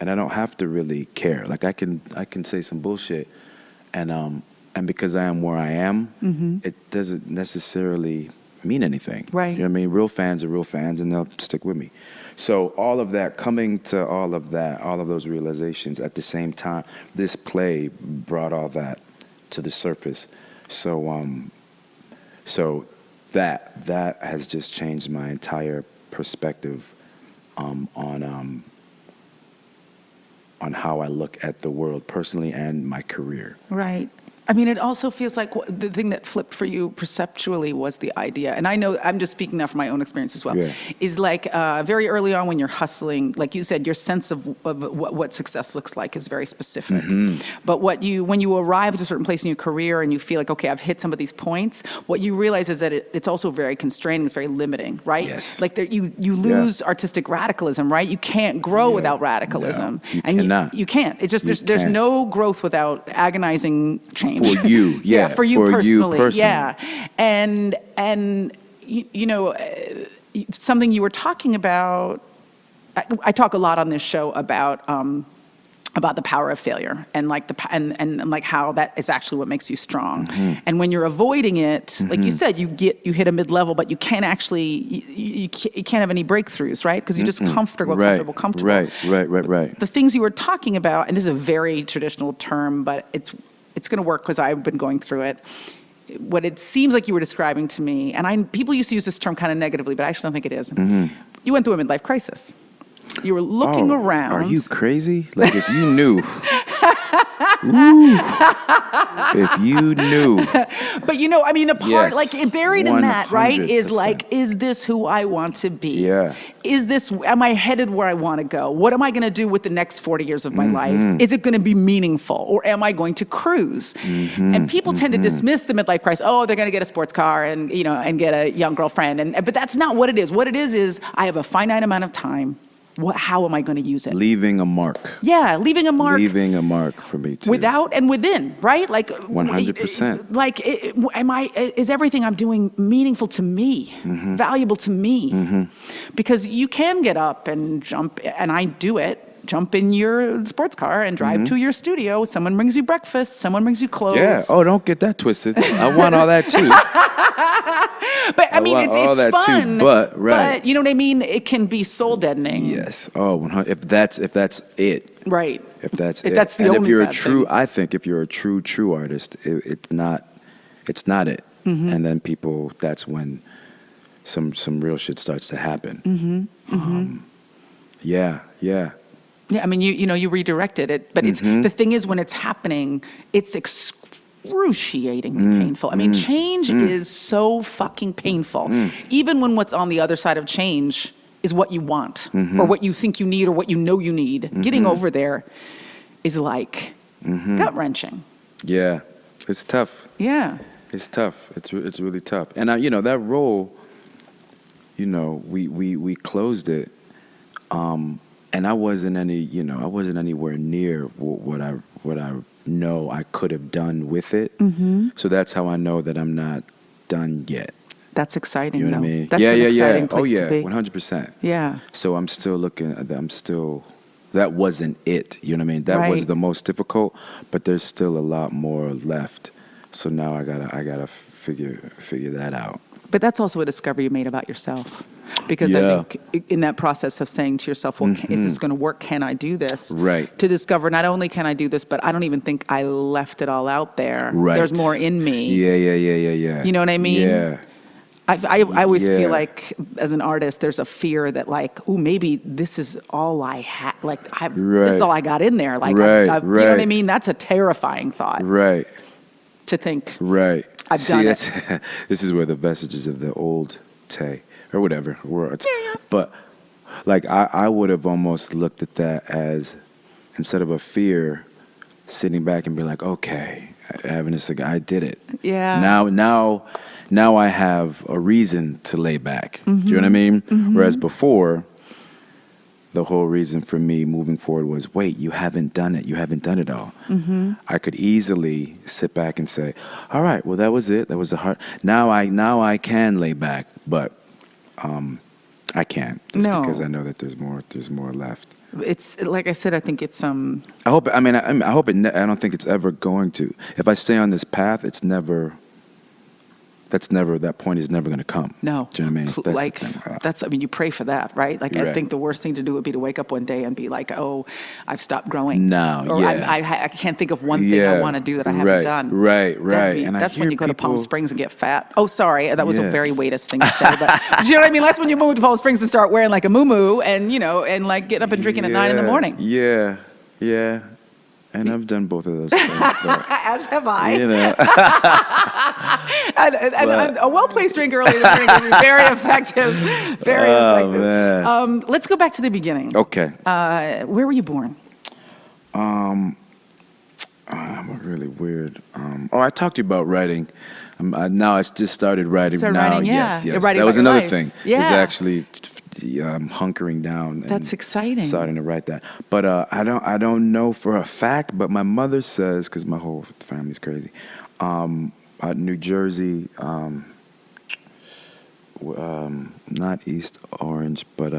I don't have to really care. Like I can say some bullshit and because I am where I am, it doesn't necessarily mean anything. Right. You know what I mean? Real fans are real fans and they'll stick with me. So all of that, coming to all of those realizations at the same time, this play brought all that to the surface. So so that has just changed my entire perspective on how I look at the world personally and my career. Right. I mean, it also feels like the thing that flipped for you perceptually was the idea, and I know I'm just speaking now from my own experience as well, is like very early on when you're hustling, like you said, your sense of what success looks like is very specific. But when you arrive at a certain place in your career and you feel like, okay, I've hit some of these points, what you realize is that it's also very constraining, it's very limiting, right? Yes. Like you lose artistic radicalism, right? You can't grow without radicalism. No, you and cannot. You can't. It's just there's no growth without agonizing change. For you, for you personally. Yeah, and something you were talking about. I talk a lot on this show about the power of failure and like and like how that is actually what makes you strong. And when you're avoiding it, like you said, you hit a mid-level, but you can't actually you can't have any breakthroughs, right? Because you're just comfortable. Right. The things you were talking about, and this is a very traditional term, but it's going to work because I've been going through it. What it seems like you were describing to me, and people used to use this term kind of negatively, but I actually don't think it is. You went through a midlife crisis. You were looking around. Are you crazy? Like if you knew. If you knew. But I mean, part, like buried in that, right, is 100%. like, is this who I want to be? Yeah. Am I headed where I want to go? What am I going to do with the next 40 years of my life? Is it going to be meaningful, or am I going to cruise? And people tend to dismiss the midlife crisis. Oh, they're going to get a sports car and get a young girlfriend. But that's not what it is. What it is I have a finite amount of time. How am I going to use it? Leaving a mark. Yeah, leaving a mark. Leaving a mark for me too. Without and within, right? Like 100%. Like, is everything I'm doing meaningful to me, valuable to me? Because you can get up and jump, and I do it. jump in your sports car and drive to your studio. Someone brings you breakfast. Someone brings you clothes. Yeah. Oh, don't get that twisted. I want all that too. But I mean, it's fun. Too, but you know what I mean? It can be soul deadening. Yes. Oh, 100. If that's it. Right. If that's if it. that's the and only if you're bad a true, thing. I think if you're a true artist, it's not it. And then people, that's when some real shit starts to happen. Yeah. Yeah, I mean, you redirected it, but it's the thing is when it's happening, it's excruciatingly painful. I mean, change is so fucking painful. Even when what's on the other side of change is what you want or what you think you need or what you know you need. Getting over there is like gut-wrenching. Yeah. It's tough. Yeah. It's tough. It's really tough. And that role, we closed it. And I wasn't anywhere near what I know I could have done with it. So that's how I know that I'm not done yet. That's exciting. You know though. what I mean? That's an exciting Oh place yeah, to be. 100%. Yeah. So I'm still looking. That wasn't it. You know what I mean? That was the most difficult, but there's still a lot more left. So now I gotta figure that out. But that's also a discovery you made about yourself. Because I think in that process of saying to yourself, well, is this going to work? Can I do this? Right. To discover not only can I do this, but I don't even think I left it all out there. Right. There's more in me. Yeah. You know what I mean? Yeah. I always feel like as an artist, there's a fear that like, oh, maybe this is all I had. Like, this is all I got in there. Like, you know what I mean? That's a terrifying thought. Right. To think. Right. I've done it. This is where the vestiges of the old Taye or whatever words. Yeah. But like I would have almost looked at that as, instead of a fear, sitting back and be like, okay, having this, I did it. Yeah. Now I have a reason to lay back. Do you know what I mean? Whereas before, the whole reason for me moving forward was, wait, you haven't done it. You haven't done it all. I could easily sit back and say, all right, well, that was it. That was the hard. Now I can lay back, but I can't. Just because I know that there's more left. It's like I said, I think it's I hope it. I hope it. I don't think it's ever going to. If I stay on this path, it's never. That point is never going to come. No. Do you know what I mean? I mean, you pray for that, right? Like, I think the worst thing to do would be to wake up one day and be like, oh, I've stopped growing. No, or I can't think of one thing I want to do that I haven't done. Right. That's when you go to Palm Springs and get fat. Oh, sorry. That was a very weightest thing to say. But do you know what I mean? That's when you move to Palm Springs and start wearing like a muumuu and, and like get up and drinking at 9 a.m. Yeah. And I've done both of those things. But, as have I. And a well-placed drink early in the morning can be very effective. Very effective. Man. Let's go back to the beginning. Okay. Where were you born? I'm really weird. I talked to you about writing. Now I just started writing. Yes. You're writing that was about your another life. thing. Yeah. Is actually hunkering down. That's exciting. Starting to write that, but I don't know for a fact. But my mother says, because my whole family's crazy. New Jersey, not East Orange, but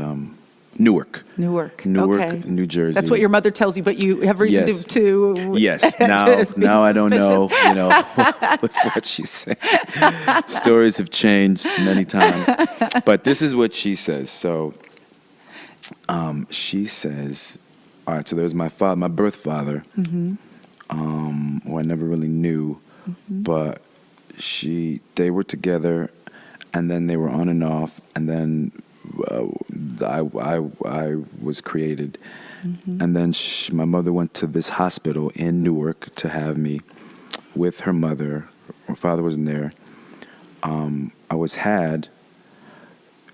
Newark. Newark, okay. New Jersey. That's what your mother tells you, but you have reason to. Yes. Now I don't know. What she's saying. Stories have changed many times, but this is what she says. So, she says, all right. So there's my father, my birth father, who I never really knew, but they were together, and then they were on and off, and then I was created, and then my mother went to this hospital in Newark to have me with her mother. My father wasn't there.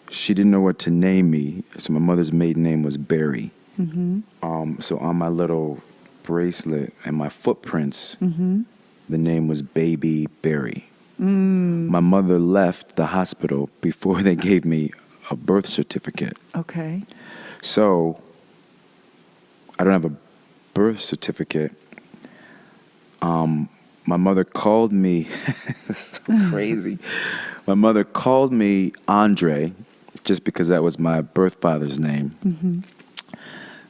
She didn't know what to name me, so my mother's maiden name was Barry. So on my little bracelet and my footprints, the name was Baby Barry. My mother left the hospital before they gave me a birth certificate. Okay. So I don't have a birth certificate. My mother called me. So crazy. My mother called me Andre, just because that was my birth father's name.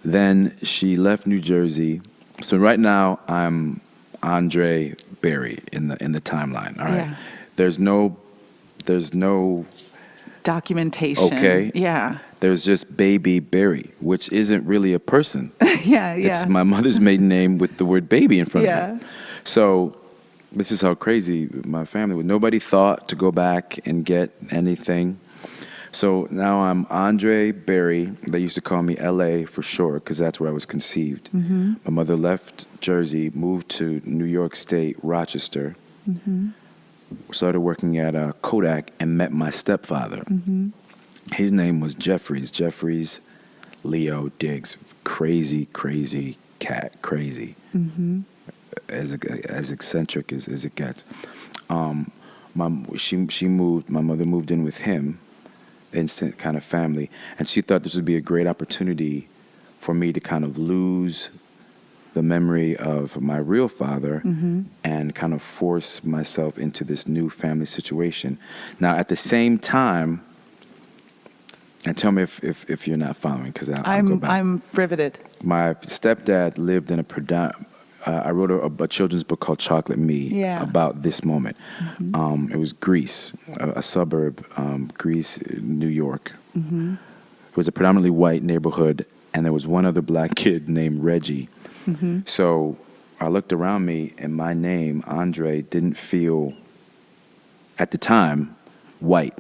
Then she left New Jersey. So right now I'm Andre Berry in the timeline. All right. Yeah. There's no Documentation. Okay. Yeah. There's just Baby Berry, which isn't really a person. Yeah. It's my mother's maiden name with the word baby in front of it. So this is how crazy my family was. Nobody thought to go back and get anything. So now I'm Andre Berry. They used to call me L.A. for short because that's where I was conceived. Mm-hmm. My mother left Jersey, moved to New York State, Rochester, started working at Kodak, and met my stepfather. Mm-hmm. His name was Jeffries Leo Diggs. Crazy cat, crazy. Mm-hmm. As eccentric as it gets. My mother moved in with him, instant kind of family, and she thought this would be a great opportunity for me to kind of lose the memory of my real father and kind of force myself into this new family situation. Now, at the same time, and tell me if you're not following, because I'll go back. I'm riveted. My stepdad lived in I wrote a children's book called Chocolate Me about this moment. Mm-hmm. It was Greece, a suburb, Greece, New York. Mm-hmm. It was a predominantly white neighborhood, and there was one other black kid named Reggie. Mm-hmm. So I looked around me, and my name, Andre, didn't feel, at the time, white.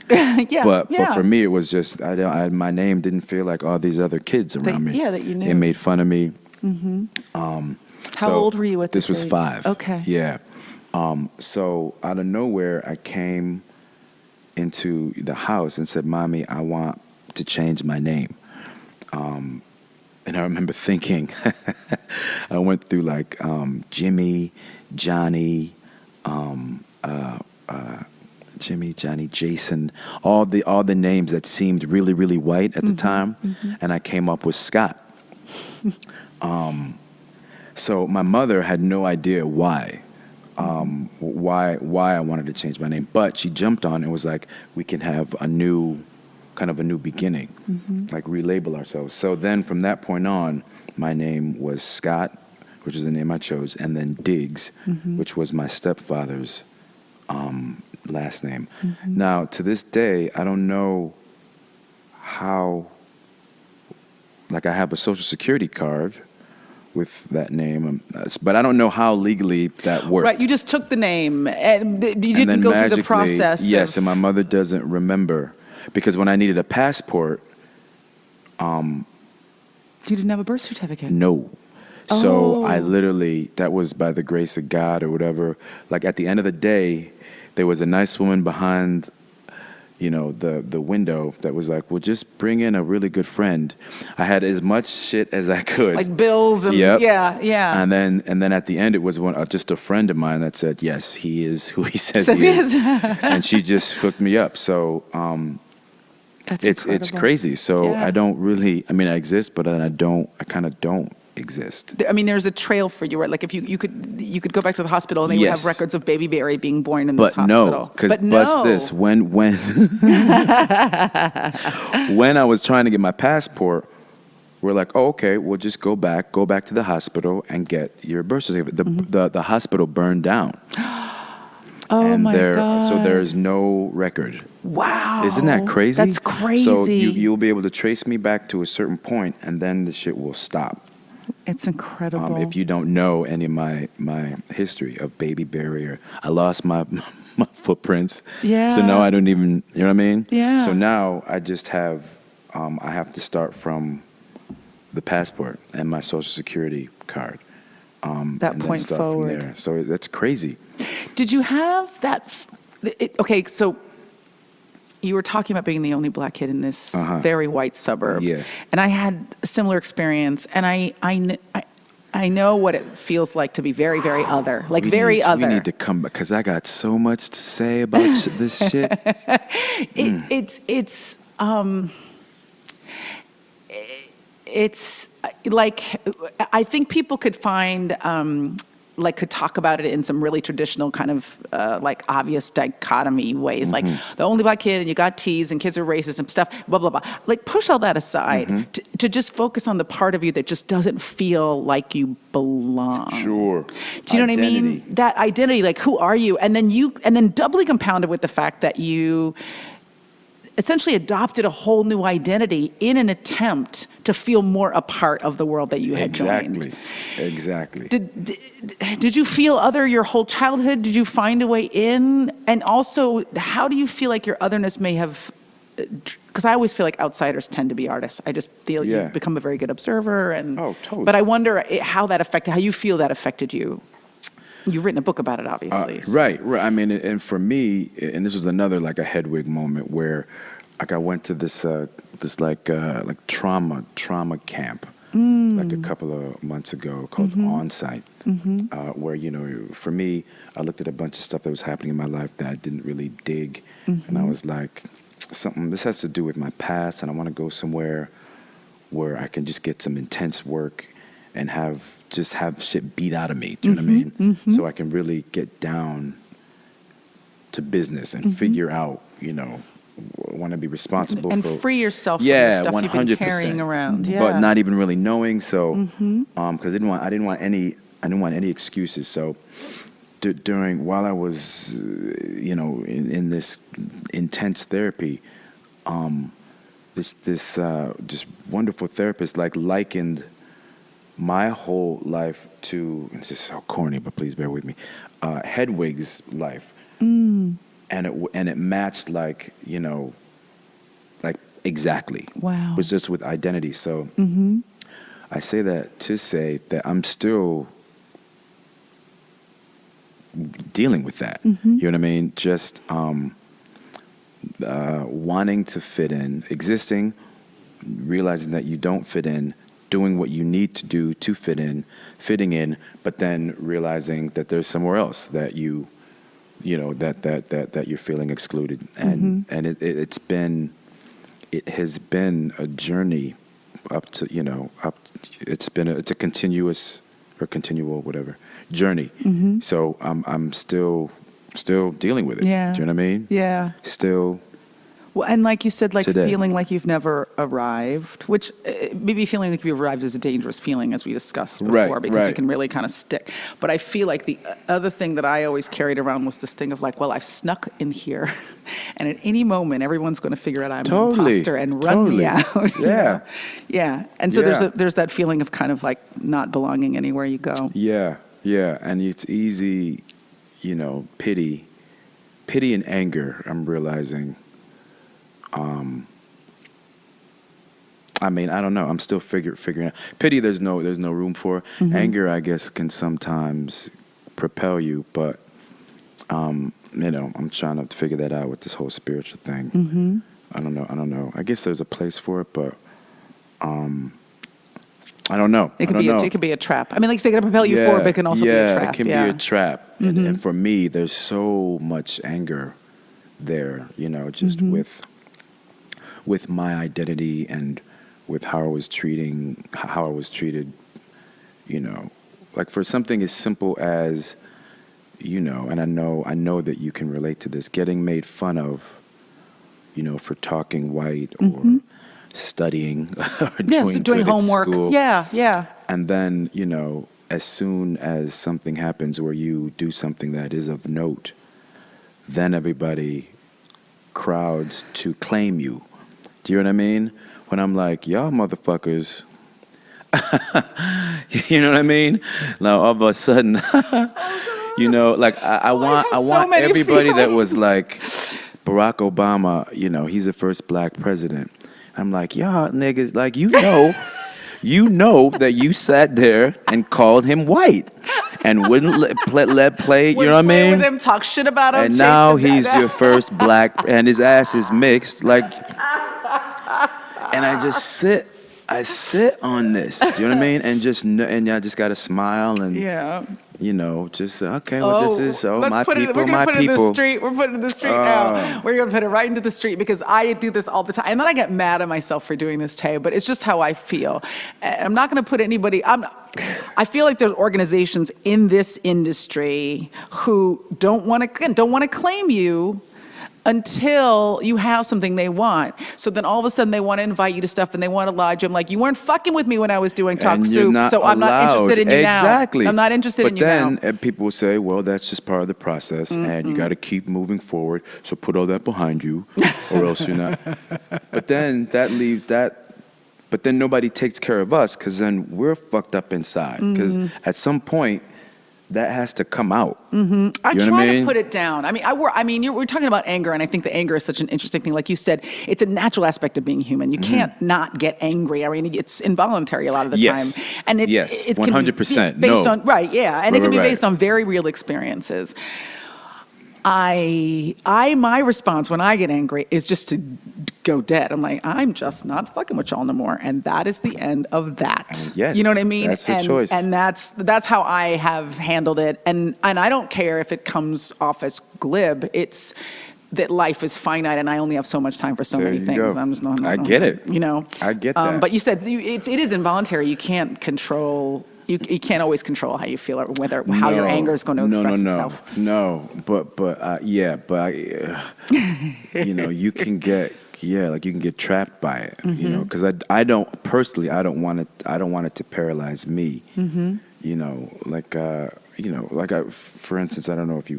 But for me, it was just, my name didn't feel like all these other kids around me. Yeah, that you knew. They made fun of me. Mm-hmm. How old were you at this was age? 5. Okay. Yeah. So out of nowhere, I came into the house and said, "Mommy, I want to change my name." And I remember thinking, I went through like Jimmy, Johnny, Jason, all the names that seemed really, really white at the time, and I came up with Scott. So my mother had no idea why I wanted to change my name, but she jumped on and was like, "We can have a new beginning, like relabel ourselves." So then from that point on, my name was Scott, which is the name I chose, and then Diggs, which was my stepfather's last name. Now, to this day, I don't know how, like I have a social security card with that name, but I don't know how legally that worked. Right, you just took the name, and you didn't go through the process. Yes, and my mother doesn't remember, because when I needed a passport, you didn't have a birth certificate. No. So I literally, that was by the grace of God or whatever. Like at the end of the day, there was a nice woman behind, the window that was like, "Well, just bring in a really good friend." I had as much shit as I could, like bills and yeah. And then at the end, it was just a friend of mine that said, "Yes, he is who he says he is," and she just hooked me up. So it's crazy. So I don't really. I mean, I exist, but I kind of don't exist. I mean, there's a trail for you, right? Like if you could go back to the hospital and they would have records of Baby Barry being born in this hospital. But bust this, when when I was trying to get my passport, we're like, "Oh, okay, we'll just go back to the hospital and get your birth certificate." The hospital burned down. Oh my God. So there's no record. Wow. Isn't that crazy? That's crazy. So you'll be able to trace me back to a certain point, and then the shit will stop. It's incredible. If you don't know any of my history of Baby Barrier, I lost my footprints. Yeah. So now I don't even, you know what I mean? Yeah. So now I just have, I have to start from the passport and my social security card. That and point then start forward. from there. So that's crazy. Did you have that? Okay, so you were talking about being the only black kid in this very white suburb. Yeah. And I had a similar experience, and I know what it feels like to be very, very other, like very other. We need to come back because I got so much to say about this shit. It's like, I think people could find like could talk about it in some really traditional kind of like obvious dichotomy ways, like the only black kid and you got teased and kids are racist and stuff, blah, blah, blah. Like push all that aside to just focus on the part of you that just doesn't feel like you belong. Sure. Do you know what I mean? That identity, like who are you? And then doubly compounded with the fact that you essentially adopted a whole new identity in an attempt to feel more a part of the world that you had joined. Exactly. Did you feel other your whole childhood? Did you find a way in? And also, how do you feel like your otherness may have, because I always feel like outsiders tend to be artists. I just feel you become a very good observer. Oh, totally. But I wonder how you feel that affected you. You've written a book about it, obviously. Right. I mean, and for me, and this was another like a Hedwig moment where, like, I went to this trauma camp like a couple of months ago called On-Site, where for me, I looked at a bunch of stuff that was happening in my life that I didn't really dig, and I was like, this has to do with my past, and I want to go somewhere where I can just get some intense work and have shit beat out of me. Do you know what I mean? So I can really get down to business and figure out, want to be responsible and for, free yourself from the stuff 100%, you've been carrying around. But not even really knowing. So, because I didn't want any excuses. So, while I was, in this intense therapy, this wonderful therapist likened my whole life to, and this is so corny, but please bear with me, Hedwig's life. And it matched like exactly. Wow. It was just with identity. So I say that to say that I'm still dealing with that. You know what I mean? Just wanting to fit in, existing, realizing that you don't fit in, doing what you need to do to fitting in, but then realizing that there's somewhere else that that you're feeling excluded. And it has been a journey it's a continuous or continual, whatever, journey. So I'm still dealing with it. Yeah. Do you know what I mean? Yeah. Still. Well, and like you said, today. Feeling like you've never arrived, which maybe feeling like you've arrived is a dangerous feeling, as we discussed before, because it can really kind of stick. But I feel like the other thing that I always carried around was this thing of like, well, I've snuck in here, and at any moment, everyone's going to figure out I'm an imposter and run me out. Yeah. Yeah. And so there's that feeling of kind of like not belonging anywhere you go. Yeah. And it's easy, pity and anger, I'm realizing. I mean, I don't know. I'm still figuring out. Pity, there's no room for. Anger, I guess, can sometimes propel you, but I'm trying to figure that out with this whole spiritual thing. I don't know. I guess there's a place for it, but I don't know. It could be a trap. I mean, like you say, it can propel you forward, but it can also be a trap. It can be a trap. And for me, there's so much anger there, just with my identity and with how I was treated, like for something as simple as, and I know that you can relate to this, getting made fun of, for talking white or studying or doing homework. School. Yeah. And then, as soon as something happens where you do something that is of note, then everybody crowds to claim you. Do you know what I mean? When I'm like, y'all motherfuckers, you know what I mean? Now all of a sudden, like I want everybody that was like Barack Obama, he's the first black president. I'm like, y'all niggas, like you know that you sat there and called him white and wouldn't let play, you know what I mean? With him, talk shit about him. And now he's your first black, and his ass is mixed, like. And I just sit I sit on this. Do you know what I mean? And and I just got to smile and just okay. Well, this is my people, we're my gonna put people. it in the street. We're putting it in the street now. We're gonna put it right into the street because I do this all the time, and then I get mad at myself for doing this, Taye. But it's just how I feel. And I'm not gonna put anybody. I feel like there's organizations in this industry who don't want to claim you until you have something they want. So then all of a sudden they want to invite you to stuff and they want to lodge you. I'm like, you weren't fucking with me when I was doing Talk Soup, so I'm not interested in you now. Exactly. I'm not interested in you now. But then people will say, well, that's just part of the process and you got to keep moving forward. So put all that behind you or else you're not. But then but then nobody takes care of us because then we're fucked up inside. Because at some point, that has to come out. I try to put it down. We're talking about anger, and I think the anger is such an interesting thing. Like you said, it's a natural aspect of being human. You can't not get angry. I mean, it's involuntary a lot of the time. And it 100%. Based on and it can be based on very real experiences. My response when I get angry is just to go dead. I'm like, I'm just not fucking with y'all no more, and that is the end of that. Yes, you know what I mean? That's a choice, and that's how I have handled it. And I don't care if it comes off as glib. It's that life is finite, and I only have so much time for so many things. Go. I'm just not. I get it. I get that. But you said it is involuntary. You can't control. You can't always control how you feel or how your anger is going to express itself. No, but you can get you can get trapped by it, because I don't personally I don't want it to paralyze me. For instance, I don't know if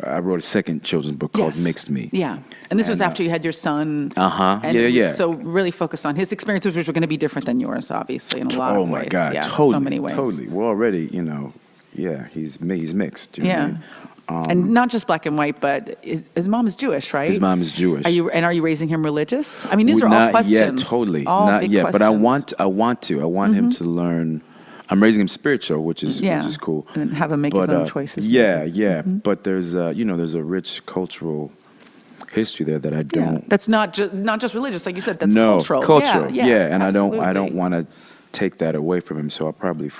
I wrote a second children's book called Mixed Me. Yeah. And this was after you had your son. Yeah. So really focused on his experiences, which were going to be different than yours, obviously, in a lot of ways. Oh, my God. Yeah, Totally. so many ways. Totally. Well, already, he's mixed. You know what I mean? And not just black and white, but his mom is Jewish, right? His mom is Jewish. Are you raising him religious? I mean, these are all questions. Not yet, totally. All not big yet, questions. but I want to. I want him to learn. I'm raising him spiritual, which is cool. And have him make his own choices. But there's there's a rich cultural history there that I don't. Yeah. That's not just religious, like you said. That's cultural. And absolutely. I don't want to take that away from him. So I'll probably,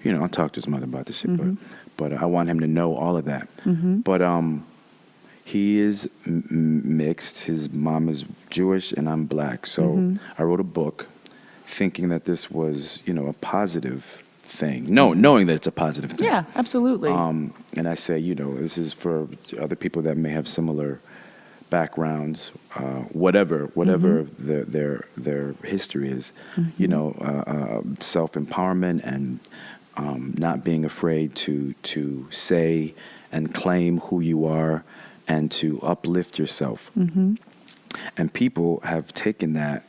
I'll talk to his mother about this shit. But I want him to know all of that. But he is mixed. His mom is Jewish and I'm black. So I wrote a book thinking that this was, a positive thing. No, knowing that it's a positive thing. Yeah, absolutely. And I say, this is for other people that may have similar backgrounds, whatever their history is, self-empowerment and not being afraid to say and claim who you are and to uplift yourself. And people have taken that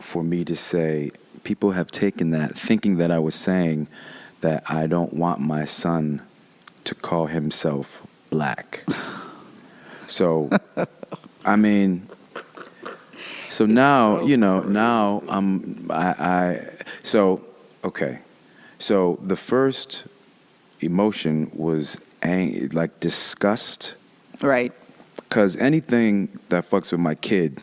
for me to say, people have taken that thinking that I was saying that I don't want my son to call himself black. So, I mean, so now, okay. So the first emotion was disgust. Right. Because anything that fucks with my kid,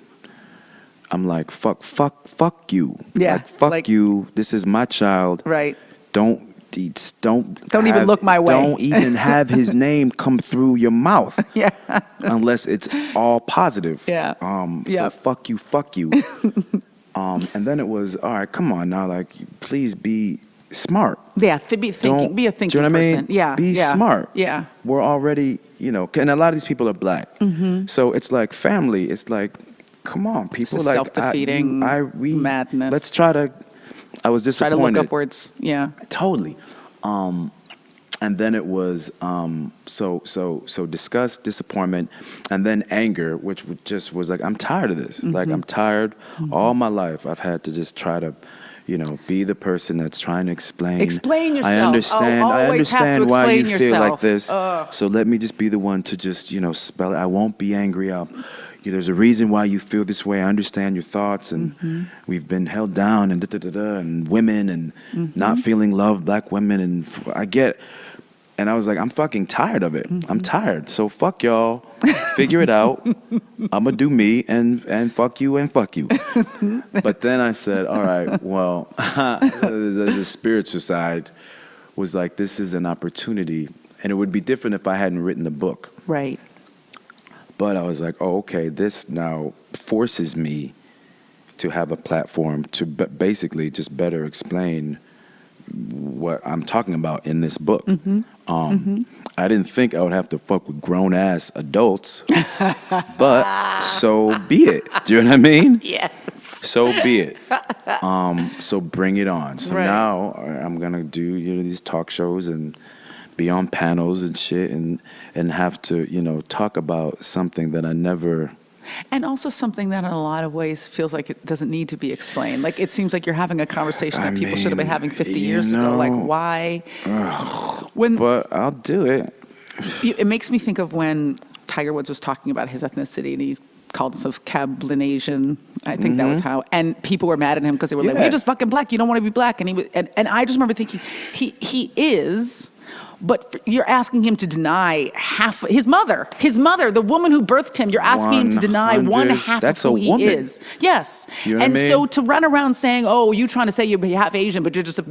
I'm like, fuck you. Yeah. Fuck you. This is my child. Right. Don't even look my way. Don't even have his name come through your mouth. Yeah. Unless it's all positive. Yeah. So fuck you. And then it was, all right, come on now, please be smart. Yeah, be a thinking do you know what I mean? person. Yeah. Be smart. Yeah. We're already, and a lot of these people are black. So it's like family. It's like, come on, people. It's self-defeating madness. Let's try to. I was disappointed. Try to look upwards. Yeah. Totally. And then it was so disgust, disappointment, and then anger, which just was like, I'm tired of this. I'm tired. All my life, I've had to just try to, be the person that's trying to explain. Explain yourself. I understand why you feel like this. So let me just be the one to just, spell it. I won't be angry. There's a reason why you feel this way. I understand your thoughts, and we've been held down, and and women, and not feeling loved, black women, and I get it. And I was like, I'm fucking tired of it. I'm tired. So fuck y'all. Figure it out. I'm going to do me and fuck you and fuck you. But then I said, all right, well, the spiritual side was like, this is an opportunity. And it would be different if I hadn't written the book. Right. But I was like, oh, okay, this now forces me to have a platform to basically just better explain what I'm talking about in this book. I didn't think I would have to fuck with grown ass adults, but so be it. Do you know what I mean? Yes. So be it. So bring it on. So Right. now I'm gonna do these talk shows and be on panels and shit and have to talk about something that I never. And also something that in a lot of ways feels like it doesn't need to be explained. Like it seems like you're having a conversation that people should have been having 50 years ago. Like why? But I'll do it. It makes me think of when Tiger Woods was talking about his ethnicity and he called himself Cablinasian. I think that was how. And people were mad at him because they were like, "We're just fucking black. You don't want to be black." And he was, and I just remember thinking, he is. But you're asking him to deny half his mother, the woman who birthed him. You're asking him to deny one half of who he is. Yes. You know what I mean? So to run around saying, "Oh, you trying to say you're half Asian, but you're just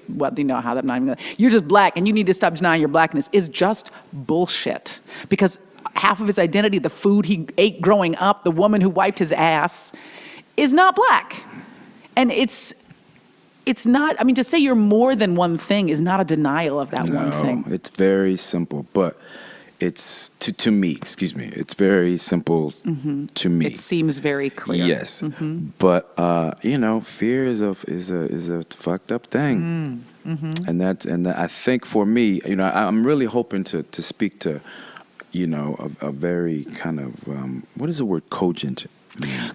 well, you know how that not even. You're just black, and you need to stop denying your blackness," is just bullshit. Because half of his identity, the food he ate growing up, the woman who wiped his ass, is not black, and it's not, I mean, to say you're more than one thing is not a denial of that one thing. It's very simple, but it's, to me, it's very simple to me. It seems very clear. Yes. But, fear is a fucked up thing. And I think for me, I'm really hoping to speak to, a very kind of, what is the word cogent?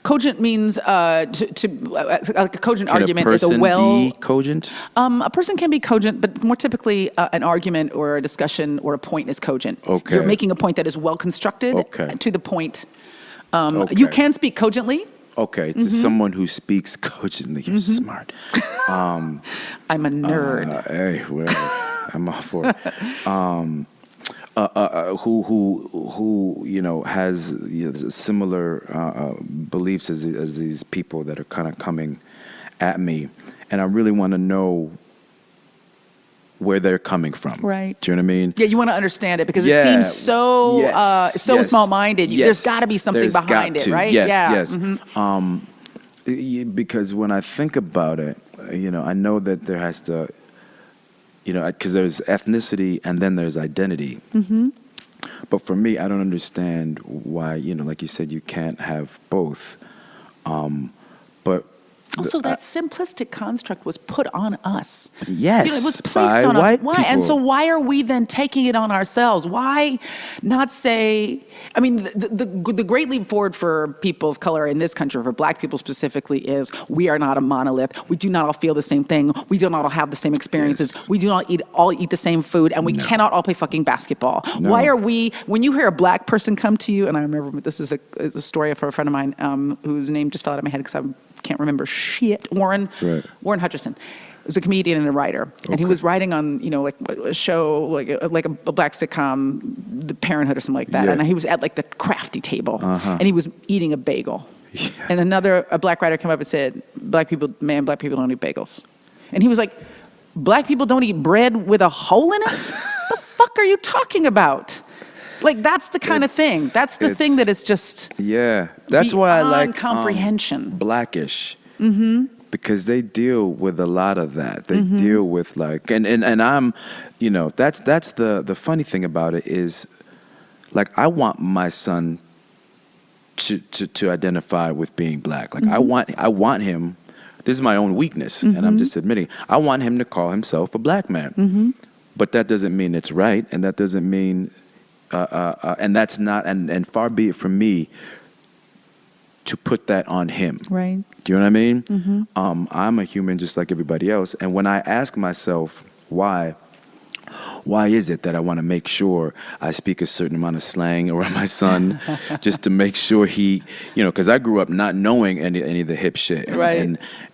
Cogent means like a cogent argument is a Can a person be cogent? A person can be cogent, but more typically an argument or a discussion or a point is cogent. Okay. You're making a point that is well constructed to the point. You can speak cogently. Okay, to someone who speaks cogently, you're smart. I'm a nerd. Hey, well, I'm all for it. Who has similar beliefs as these people that are kind of coming at me, and I really want to know where they're coming from. Right. Do you know what I mean? Yeah, you want to understand it because it seems so small-minded. Yes. There's got to be something behind it, right? Yes. Because when I think about it, I know that there has to. Because there's ethnicity and then there's identity. But for me, I don't understand why, like you said, you can't have both. But also, that simplistic construct was put on us. Yes, it was placed by on us. white Why? people. And so why are we then taking it on ourselves? Why not say, I mean, the great leap forward for people of color in this country, for black people specifically, is we are not a monolith. We do not all feel the same thing. We do not all have the same experiences. Yes. We do not all eat the same food, and we cannot all play fucking basketball. No. Why are we, when you hear a black person come to you, and I remember this is a story of a friend of mine whose name just fell out of my head because I can't remember shit. Warren Hutchison was a comedian and a writer, and he was writing on like a show like a black sitcom, The Parenthood or something like that. And he was at like the crafty table, and he was eating a bagel. Yeah. And a black writer came up and said, black people don't eat bagels. And he was like, black people don't eat bread with a hole in it? The fuck are you talking about? Like, that's the kind of thing. That's the thing that is just that's why I like comprehension. Blackish. Because they deal with a lot of that. They deal with like, and I'm, that's the funny thing about it is, like, I want my son to identify with being black. Like, I want him. This is my own weakness, and I'm just admitting. I want him to call himself a black man, but that doesn't mean it's right, and that doesn't mean. And that's not, and far be it from me to put that on him. Right. Do you know what I mean? I'm a human just like everybody else. And when I ask myself why why is it that I want to make sure I speak a certain amount of slang around my son just to make sure he, because I grew up not knowing any of the hip shit.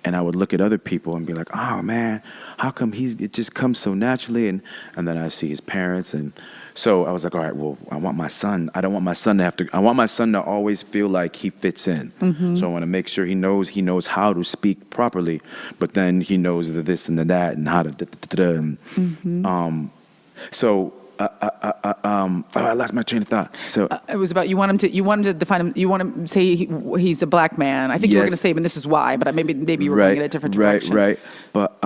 And I would look at other people and be like, oh man, how come it just comes so naturally? And then I see his parents. And so I was like, all right, well, I want my son to always feel like he fits in. So I want to make sure he knows how to speak properly, but then he knows the this and the that and how to I lost my train of thought. So it was about you want him to define him. You want him to say he's a black man. I think you were going to say, but this is why. But maybe you were going in a different direction. Right. But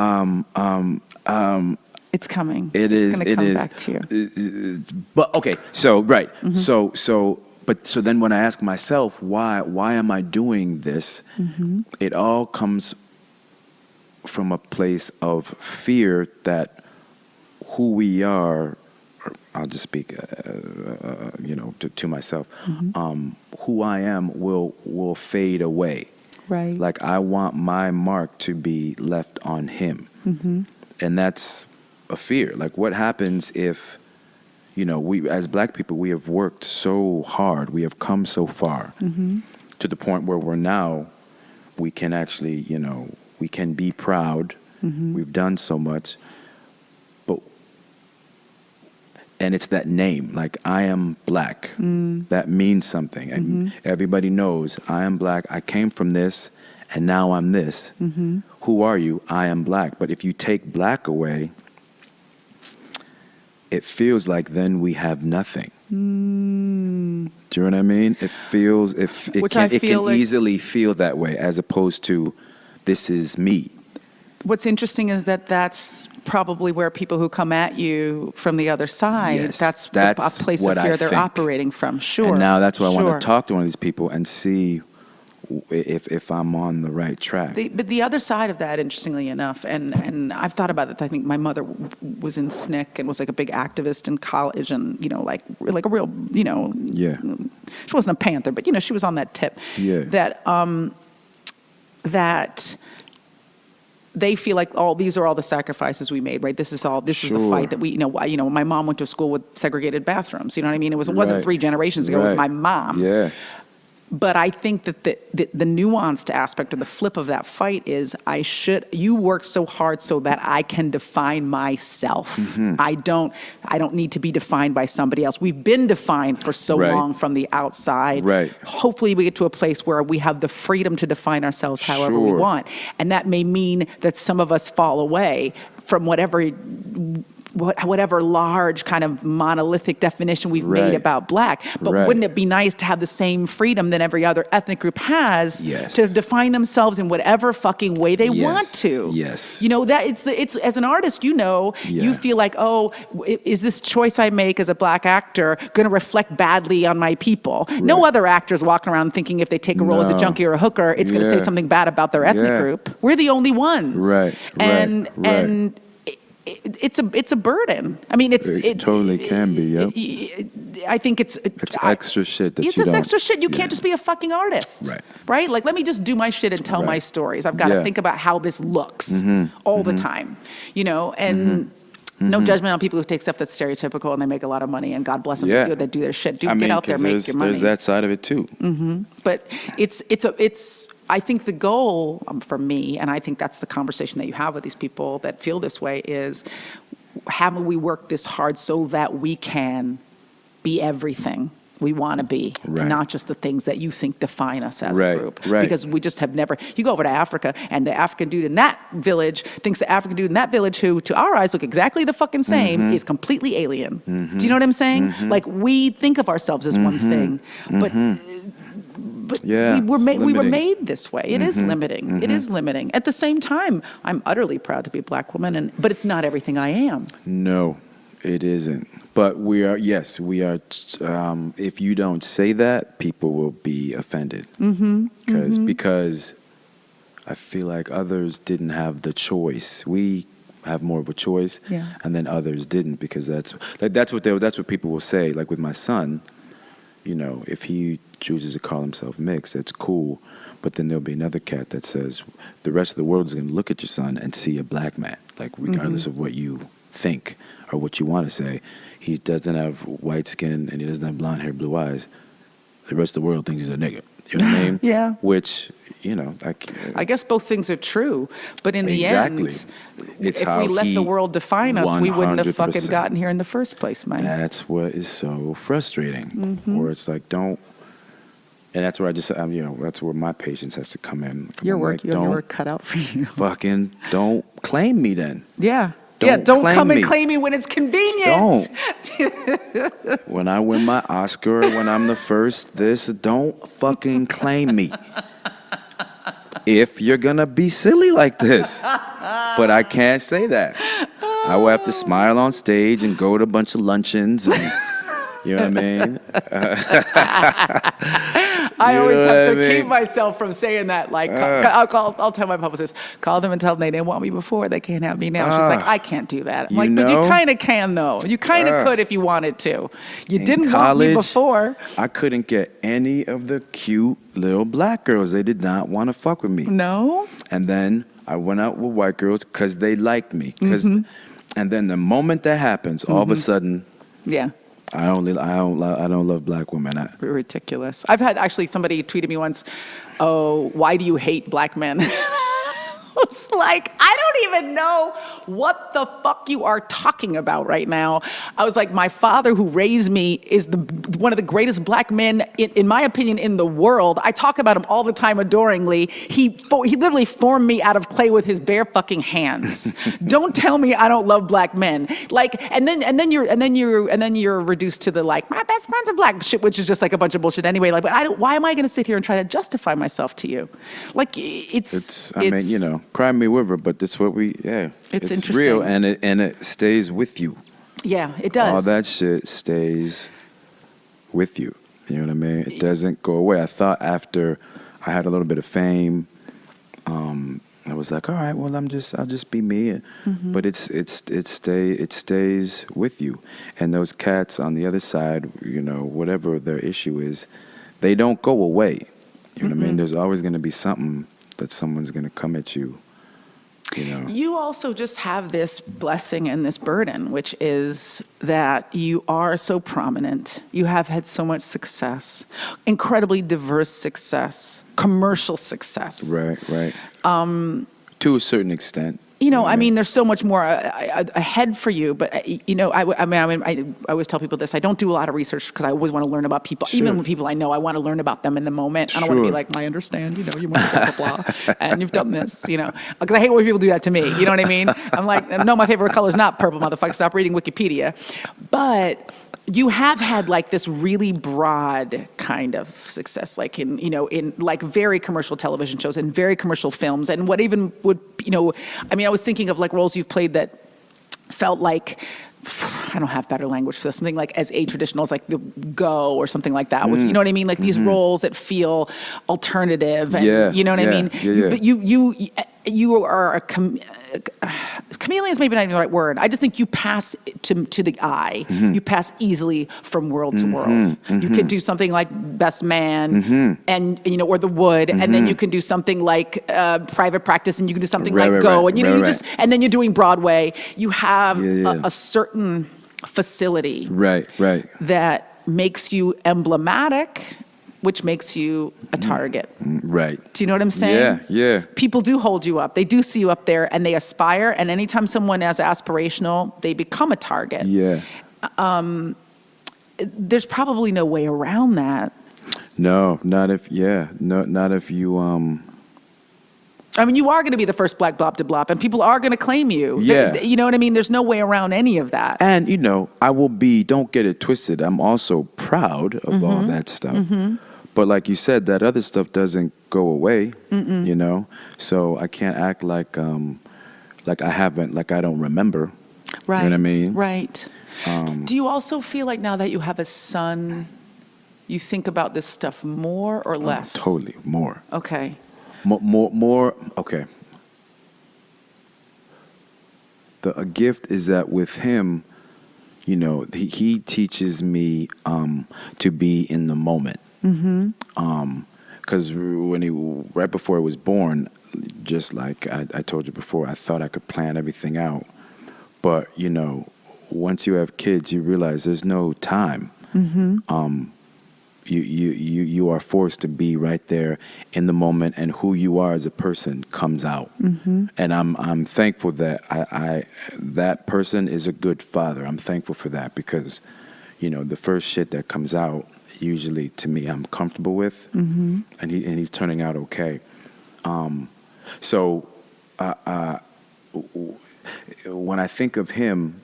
it's coming. It's going to come back to you. But okay, so right, so then when I ask myself why am I doing this, it all comes from a place of fear that who we are. I'll just speak, to myself. Who I am will fade away. Right. Like I want my mark to be left on him, and that's a fear. Like what happens if, we as black people we have worked so hard, we have come so far to the point where we can actually, we can be proud. We've done so much. And it's that name, like I am black. That means something. And everybody knows I am black. I came from this, and now I'm this. Who are you? I am black. But if you take black away, it feels like then we have nothing. Do you know what I mean? It feels, it can easily feel that way, as opposed to this is me. What's interesting is that's probably where people who come at you from the other side, that's a place of fear they're operating from. Sure. And now that's why I want to talk to one of these people and see if I'm on the right track. But the other side of that, interestingly enough, and I've thought about it. I think my mother was in SNCC and was like a big activist in college, and like a real, she wasn't a Panther, but she was on that tip. Yeah. That they feel like these are all the sacrifices we made, right? This was the fight that we, my mom went to school with segregated bathrooms. You know what I mean? It wasn't 3 generations ago. It was my mom. Yeah. But I think that the nuanced aspect or the flip of that fight is you work so hard so that I can define myself. I don't need to be defined by somebody else. We've been defined for so long from the outside. Right. Hopefully we get to a place where we have the freedom to define ourselves however we want. And that may mean that some of us fall away from whatever large kind of monolithic definition we've made about black. But wouldn't it be nice to have the same freedom that every other ethnic group has to define themselves in whatever fucking way they want to? Yes. That it's as an artist, you feel like, is this choice I make as a black actor going to reflect badly on my people? Right. No other actor's walking around thinking if they take a role as a junkie or a hooker, it's going to say something bad about their ethnic group. We're the only ones. Right. And it's a burden. I mean, it totally can be. Yep. I think it's extra shit that it's extra shit. You can't just be a fucking artist, right? Like, let me just do my shit and tell my stories. I've got to think about how this looks all the time, and no judgment on people who take stuff that's stereotypical and they make a lot get them. They do their shit. Get out there, make your money. There's that side of it too. But it's. I think the goal for me, and I think that's the conversation that you have with these people that feel this way, is haven't we worked this hard so that we can be everything we want to be, and not just the things that you think define us as a group. Because we just have never, you go over to Africa and the African dude in that village thinks the African dude in that village who to our eyes look exactly the fucking same is completely alien. Do you know what I'm saying? Like, we think of ourselves as one thing, but we were made this way. It is limiting. It is limiting. At the same time, I'm utterly proud to be a black woman, but it's not everything I am. No, it isn't. But we are. If you don't say that, people will be offended. Because I feel like others didn't have the choice. We have more of a choice, and then others didn't, because that's what people will say. Like with my son, if he chooses to call himself mixed, that's cool. But then there'll be another cat that says the rest of the world is going to look at your son and see a black man, like regardless of what you think or what you want to say. He doesn't have white skin and he doesn't have blonde hair, blue eyes. The rest of the world thinks he's a nigga. You know what I mean? Yeah. Which, I guess both things are true, but in the Exactly. end, It's if how we let the he world define us, we wouldn't have fucking 100%. gotten here in the first place, man. That's what is so frustrating. Mm-hmm. Where it's like, don't, and that's where that's where my patience has to come in. Your I'm work, like, your work cut out for you. Fucking don't claim me then. Yeah. Don't Don't claim come and me. claim me when it's convenient. Don't. When I win my Oscar, when I'm the first, don't fucking claim me. If you're gonna be silly like this. But I can't say that. I will have to smile on stage and go to a bunch of luncheons and, you know what I mean? I You always know have what to I keep mean? myself from saying that. Like, I'll tell my publicist, call them and tell them they didn't want me before. They can't have me now. She's like, I can't do that. I'm You like, but you know? kind of can, though. You kind of could if you wanted to. You In didn't want me college, before. I couldn't get any of the cute little black girls. They did not want to fuck with me. No? And then I went out with white girls because they liked me. Mm-hmm. And then the moment that happens, all of a sudden, Yeah. I don't love black women. Ridiculous. I've had actually somebody tweeted me once, oh, why do you hate black men? I was like, I don't even know what the fuck you are talking about right now. I was like, my father who raised me is one of the greatest black men, in my opinion, in the world. I talk about him all the time adoringly. He literally formed me out of clay with his bare fucking hands. Don't tell me I don't love black men. Like, and then you're reduced to the like, my best friends are black shit, which is just like a bunch of bullshit anyway. Like, but why am I going to sit here and try to justify myself to you? Like, I mean, cry me river, but that's what it's interesting. real, and it stays with you. Yeah, it does. All that shit stays with you. You know what I mean? It doesn't go away. I thought after I had a little bit of fame, I was like, all right, well, I'll just be me. Mm-hmm. But it stays with you. And those cats on the other side, whatever their issue is, they don't go away. You know what I mean? There's always going to be something that someone's going to come at you. You also just have this blessing and this burden, which is that you are so prominent. You have had so much success, incredibly diverse success, commercial success. Right. To a certain extent. I mean, there's so much more ahead for you. But, I always tell people this. I don't do a lot of research because I always want to learn about people. Sure. Even when people I know, I want to learn about them in the moment. I don't want to be like, I understand, you want to blah, blah, blah, and you've done this, Because I hate when people do that to me. You know what I mean? I'm like, no, my favorite color is not purple, motherfucker. Stop reading Wikipedia. But you have had like this really broad kind of success, like in like very commercial television shows and very commercial films, and what even would, I was thinking of like roles you've played that felt like, I don't have better language for this, something like as traditional as like the Go or something like that, which, you know what I mean? Like these roles that feel alternative and you know what I mean? Yeah. But you are a chameleon is maybe not even the right word. I just think you pass to the eye. You pass easily from world to world. You can do something like Best Man and or The Wood, and then you can do something like Private Practice, and you can do something like Go, and and then you're doing Broadway. You have a certain facility, right, that makes you emblematic, which makes you a target. Right. Do you know what I'm saying? Yeah. People do hold you up. They do see you up there, and they aspire. And anytime someone is aspirational, they become a target. Yeah. There's probably no way around that. No, not if you. I mean, you are going to be the first black blop to blop, and people are going to claim you. Yeah. You know what I mean? There's no way around any of that. And, I will be, don't get it twisted, I'm also proud of all that stuff. But like you said, that other stuff doesn't go away, So I can't act like I don't remember. Right. You know what I mean? Right. Do you also feel like now that you have a son, you think about this stuff more or less? Totally, more. Okay. More. Okay. A gift is that with him, he teaches me to be in the moment. Because right before I was born, just like I told you before, I thought I could plan everything out, But, once you have kids, you realize there's no time. You are forced to be right there in the moment, and who you are as a person comes out. And I'm thankful that I that person is a good father. I'm thankful for that because, the first shit that comes out, usually to me, I'm comfortable with, and he's turning out okay. So when I think of him,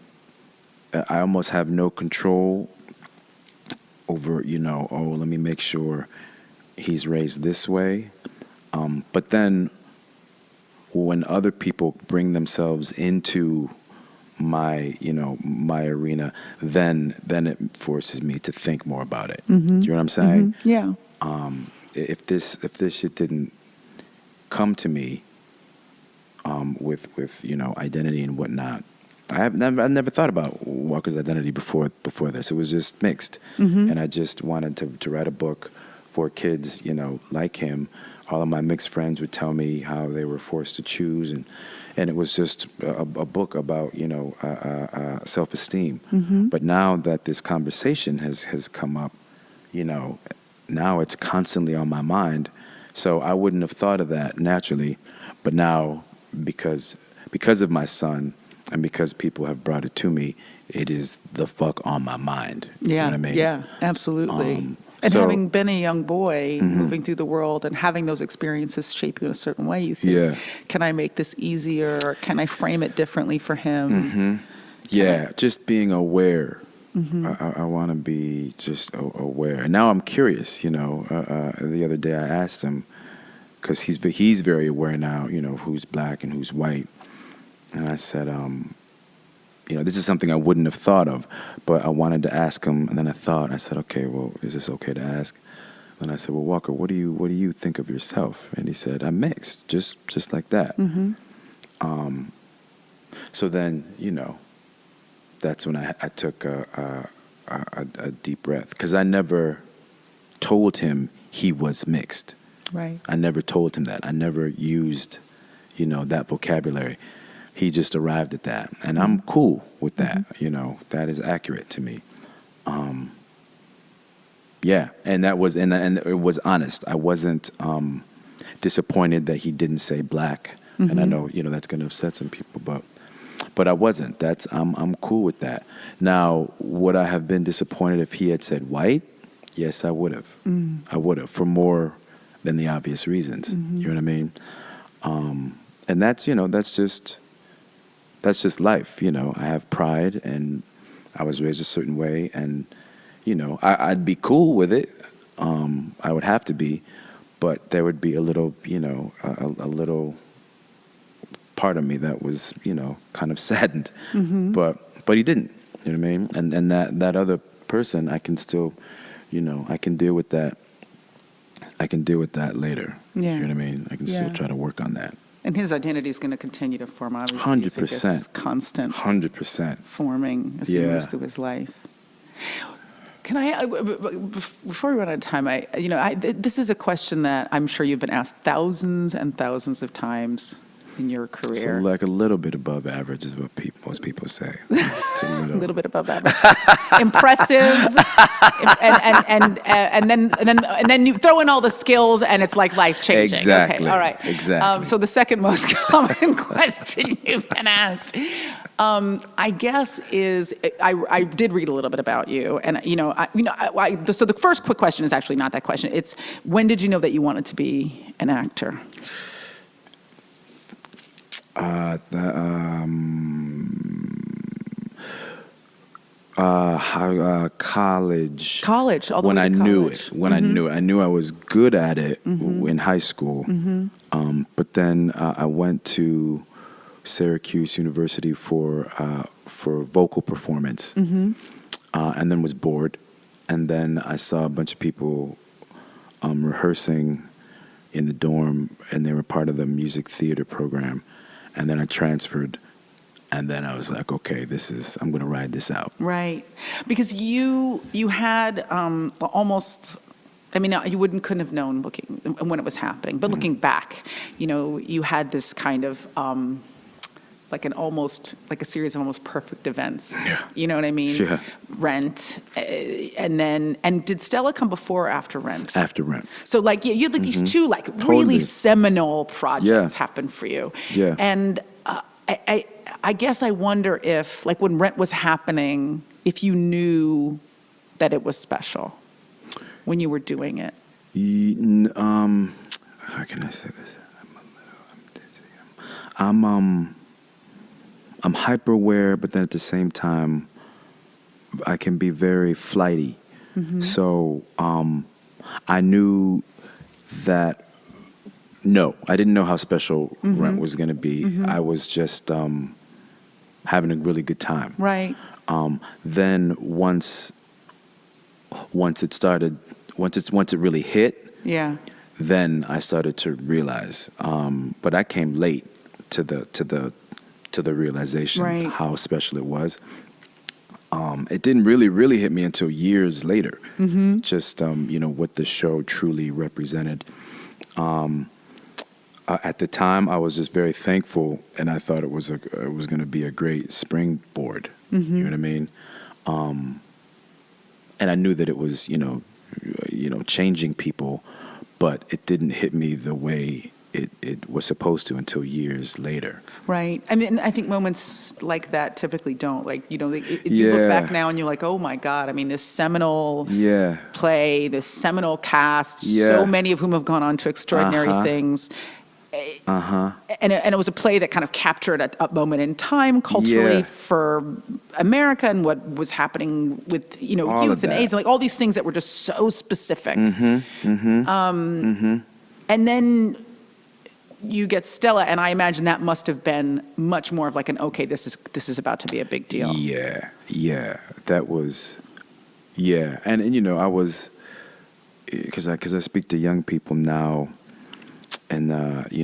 I almost have no control over, let me make sure he's raised this way. But then when other people bring themselves into my arena, then it forces me to think more about it. Do you know what I'm saying? Yeah. If this shit didn't come to me with identity and whatnot, I never thought about Walker's identity before this. It was just mixed, and I just wanted to write a book for kids, like him. All of my mixed friends would tell me how they were forced to choose, and it was just a book about self-esteem. But now that this conversation has come up, now it's constantly on my mind. So I wouldn't have thought of that naturally, but now because of my son. And because people have brought it to me, it is the fuck on my mind. Yeah, you know what I mean? Yeah, absolutely. And so, having been a young boy moving through the world and having those experiences shape you in a certain way, you think, can I make this easier? Or can I frame it differently for him? Just being aware. I want to be just aware. And now I'm curious, the other day I asked him, because he's very aware now, who's black and who's white. And I said, this is something I wouldn't have thought of, but I wanted to ask him. And then I said, okay, well, is this okay to ask? And I said, well, Walker, what do you think of yourself? And he said, I'm mixed, just like that. So then, that's when I took a deep breath, because I never told him he was mixed. Right. I never told him that. I never used, that vocabulary. He just arrived at that, and I'm cool with that. That is accurate to me. And that was, and it was honest. I wasn't disappointed that he didn't say black, and I know that's going to upset some people, but I wasn't. I'm cool with that. Now, would I have been disappointed if he had said white? Yes, I would have. I would have, for more than the obvious reasons. You know what I mean? And that's that's just life. I have pride, and I was raised a certain way, and I'd be cool with it. I would have to be, but there would be a little, a little part of me that was, kind of saddened. But he didn't. You know what I mean? And that other person, I can still, I can deal with that. I can deal with that later. Yeah. You know what I mean? I can still try to work on that. And his identity is going to continue to form, obviously. 100%. Constant. 100%. Forming as he moves through his life. Can I, before we run out of time, this is a question that I'm sure you've been asked thousands and thousands of times in your career. So like a little bit above average is what most people say. It's a little bit above average. Impressive. and then you throw in all the skills and it's like life changing. Exactly. Okay, all right. Exactly. So the second most common question you've been asked, I guess, is I did read a little bit about you, and so the first quick question is actually not that question. It's, when did you know that you wanted to be an actor? College. College, all the when way I to knew college. it. When I knew it. I knew I was good at it in high school. But then I went to Syracuse University for vocal performance, and then was bored. And then I saw a bunch of people rehearsing in the dorm, and they were part of the music theater program. And then I transferred, and then I was like, okay, I'm going to ride this out. Right. Because you had almost, you couldn't have known when it was happening, but looking back, you had this kind of like a series of almost perfect events. Yeah. You know what I mean? Sure. Rent, and did Stella come before or after Rent? After Rent. So like you had like these two like really seminal projects Yeah. happen for you. Yeah. And I guess I wonder if like when Rent was happening, if you knew that it was special when you were doing it. How can I say this? I'm hyper aware, but then at the same time, I can be very flighty. So I knew that. No, I didn't know how special Rent was going to be. I was just having a really good time. Right. Then once it really hit, Yeah. then I started to realize. But I came late to the realization Right. how special it was. It didn't really hit me until years later. Just what the show truly represented. At the time, I was just very thankful, and I thought it was going to be a great springboard. You know what I mean? And I knew that it was changing people, but it didn't hit me the way it was supposed to until years later. Right. I mean, I think moments like that typically don't. Like, you look back now and you're like, oh my God, I mean, this seminal play, this seminal cast, so many of whom have gone on to extraordinary things. And it was a play that kind of captured a moment in time culturally for America and what was happening with, youth and AIDS and like all these things that were just so specific. And then you get Stella, and I imagine that must have been much more of like okay, this is about to be a big deal. Yeah, that was, and I was, because I speak to young people now, and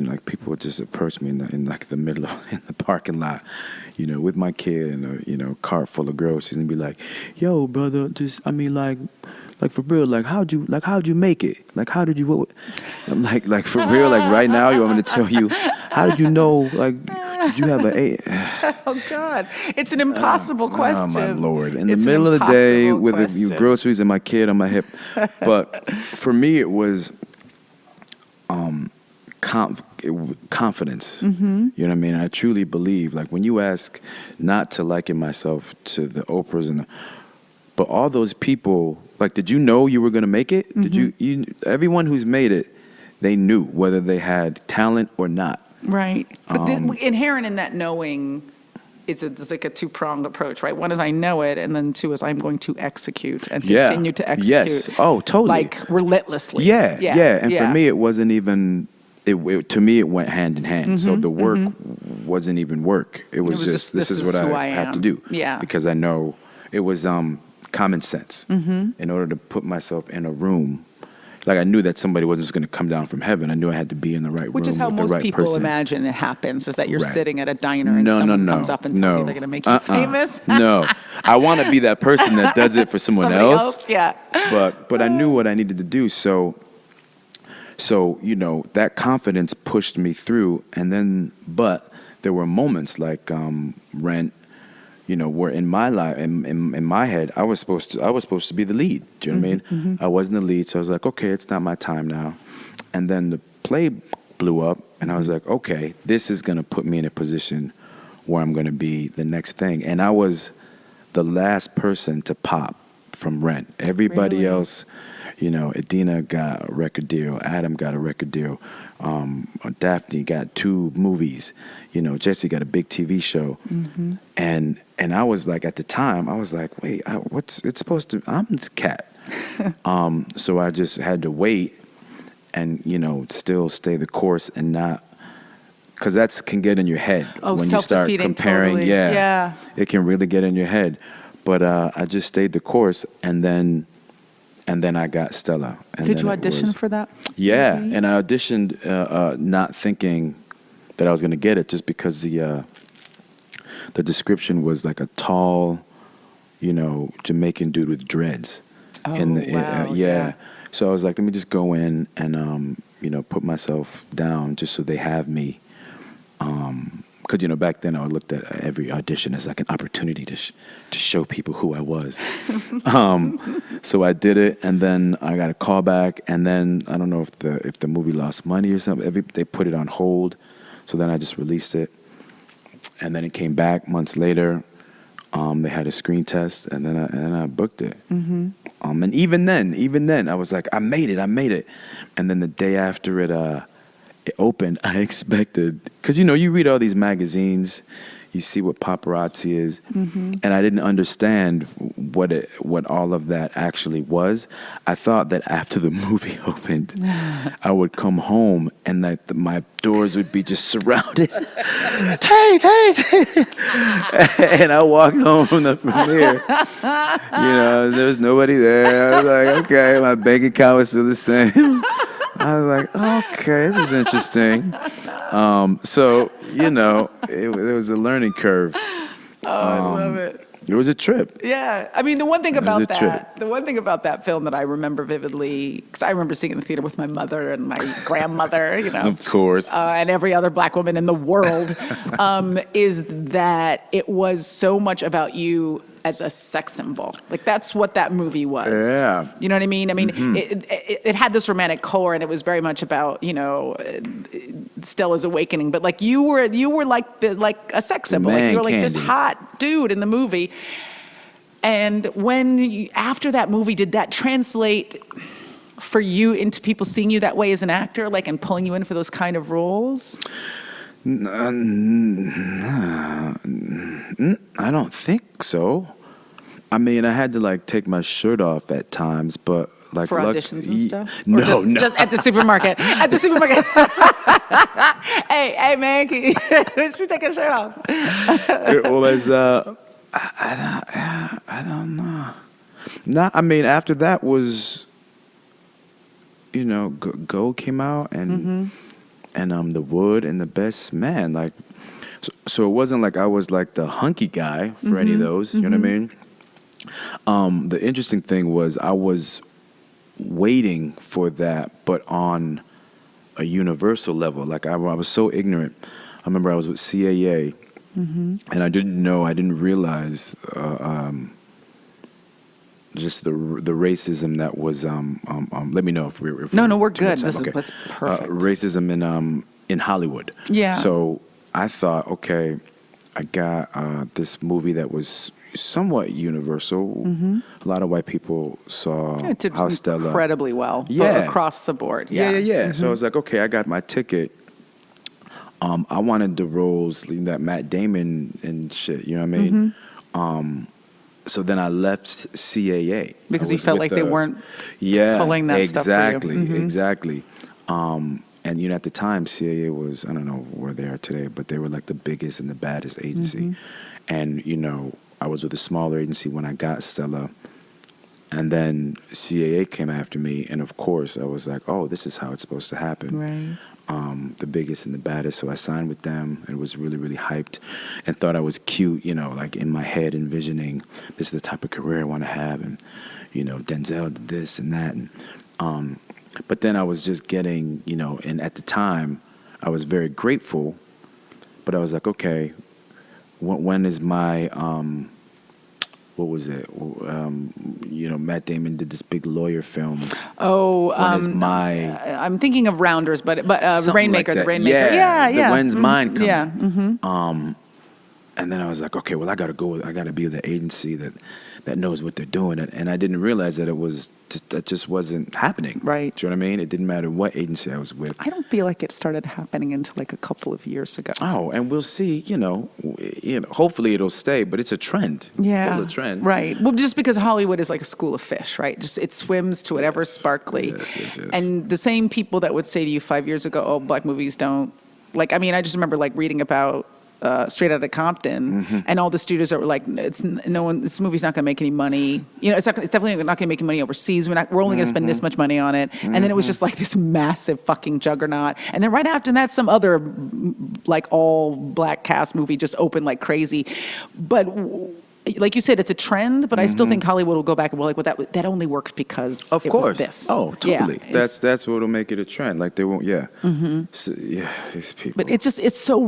like people would just approach me in like the middle of in the parking lot, with my kid and a cart full of groceries, and be like, "Yo, brother, like for real, like how'd you make it? Like how did you what?" I'm like for real, like right now you want me to tell you how did you know, like did you have an A? Oh God, it's an impossible question. Oh my Lord! In the middle of the day with the groceries and my kid on my hip, but for me it was confidence. You know what I mean? I truly believe, like when you ask not to liken myself to the Oprahs but all those people, like, did you know you were going to make it? Did you everyone who's made it, they knew whether they had talent or not. Right. But inherent in that knowing, it's like a two-pronged approach, right? One is I know it, and then two is I'm going to execute and continue to execute. Yes. Oh, totally. Like relentlessly. Yeah. And for me, it wasn't even. To me, it went hand in hand. So the work wasn't even work. It was just this is what I have to do. Yeah. Because I know it was common sense. In order to put myself in a room, like I knew that somebody wasn't just going to come down from heaven. I knew I had to be in the right room. Which is how with the most right people person. imagine it happens, is that you're sitting at a diner and someone comes up and tells you they're going to make you famous. No. I want to be that person that does it for someone else. Yeah. But I knew what I needed to do. So that confidence pushed me through. And then, but there were moments like Rent, where in my life, in my head, I was supposed to be the lead. Do you know what I mean? I wasn't the lead, so I was like, okay, it's not my time now. And then the play blew up, and I was like, okay, this is gonna put me in a position where I'm gonna be the next thing. And I was the last person to pop from Rent. Everybody else, Adina got a record deal, Adam got a record deal, Daphne got 2 movies, Jesse got a big TV show, and I was like, at the time, I was like, wait, I'm this cat, so I just had to wait, and still stay the course and not, because that can get in your head when you start comparing. Totally. Yeah, it can really get in your head, but I just stayed the course, and then I got Stella. And did you audition for that? Yeah, and I auditioned not thinking that I was going to get it, just because the description was like a tall, Jamaican dude with dreads. Oh, wow. Yeah. So I was like, let me just go in and put myself down just so they have me, because, back then I looked at every audition as like an opportunity to show people who I was. So I did it, and then I got a call back, and then I don't know if the movie lost money or something. They put it on hold, so then I just released it, and then it came back months later. They had a screen test, and then I booked it. Mm-hmm. And even then, I was like, I made it. And then the day after it opened, I expected, because you read all these magazines, you see what paparazzi is, mm-hmm. and I didn't understand what all of that actually was. I thought that after the movie opened, I would come home and that my doors would be just surrounded. Taye. And I walked home from the premiere. There was nobody there. I was like, okay, my bank account was still the same. I was like, okay, this is interesting. So, it was a learning curve. Oh, I love it. It was a trip. Yeah. I mean, the one thing about that film that I remember vividly, because I remember seeing it in the theater with my mother and my grandmother, Of course. And every other black woman in the world, is that it was so much about you as a sex symbol. Like, that's what that movie was. Yeah. You know what I mean? I mean, mm-hmm. it had this romantic core, and it was very much about, Stella's awakening. But like, you were like a sex symbol. Like, you were like this hot dude in the movie. And after that movie, did that translate for you into people seeing you that way as an actor, like, and pulling you in for those kind of roles? I don't think so. I mean, I had to like take my shirt off at times, but like for auditions and stuff. No, just at the supermarket. At the supermarket. hey, man, can you take your shirt off? It was. I don't know. No, I mean, after that was, Go came out and. Mm-hmm. And The Wood and The Best Man, like, so it wasn't like I was like the hunky guy for mm-hmm. any of those. You mm-hmm. know what I mean? The interesting thing was I was waiting for that, but on a universal level. Like I was so ignorant. I remember I was with CAA, mm-hmm. and I didn't realize just the racism that was. Let me know if we're no, we're good. This is perfect. Racism in Hollywood. Yeah. So I thought, okay, I got this movie that was somewhat universal. Mm-hmm. A lot of white people saw how Stella incredibly well. Yeah. Across the board. Yeah. Mm-hmm. So I was like, okay, I got my ticket. I wanted the roles that Matt Damon and shit. You know what I mean? Mm-hmm. So then I left CAA. Because you felt like they weren't pulling that stuff for you. Mm-hmm. Exactly. And, at the time, CAA was, I don't know where they are today, but they were like the biggest and the baddest agency. Mm-hmm. And, I was with a smaller agency when I got Stella. And then CAA came after me. And, of course, I was like, oh, this is how it's supposed to happen. Right. The biggest and the baddest. So I signed with them and was really, really hyped and thought I was cute, like in my head envisioning this is the type of career I want to have. And, Denzel did this and that. And, but then I was just getting, and at the time I was very grateful, but I was like, okay, when is my, what was it? Matt Damon did this big lawyer film. Oh, I'm thinking of Rounders, but Rainmaker, like the Rainmaker. Yeah. The When's mm-hmm. Mine coming? Yeah. Mm-hmm. And then I was like, okay, well, I got to be with the agency that knows what they're doing. And I didn't realize that that just wasn't happening. Right. Do you know what I mean? It didn't matter what agency I was with. I don't feel like it started happening until like a couple of years ago. Oh, and we'll see, hopefully it'll stay, but it's a trend. Yeah. It's still a trend. Right. Well, just because Hollywood is like a school of fish, right? Just it swims to whatever's sparkly. Yes. And the same people that would say to you 5 years ago, oh, black movies don't, I just remember like reading about Straight Outta Compton, mm-hmm. and all the studios that were like, this movie's not going to make any money. It's definitely not going to make any money overseas. We're only going to spend this much money on it. Mm-hmm. And then it was just like this massive fucking juggernaut. And then right after that, some other like all black cast movie just opened like crazy. But like you said, it's a trend, but I still think Hollywood will go back and be like, well, that only works because Of it course. was this. Oh, totally. Yeah, That's what'll make it a trend. Like they won't. Yeah. So, yeah. These people. but it's so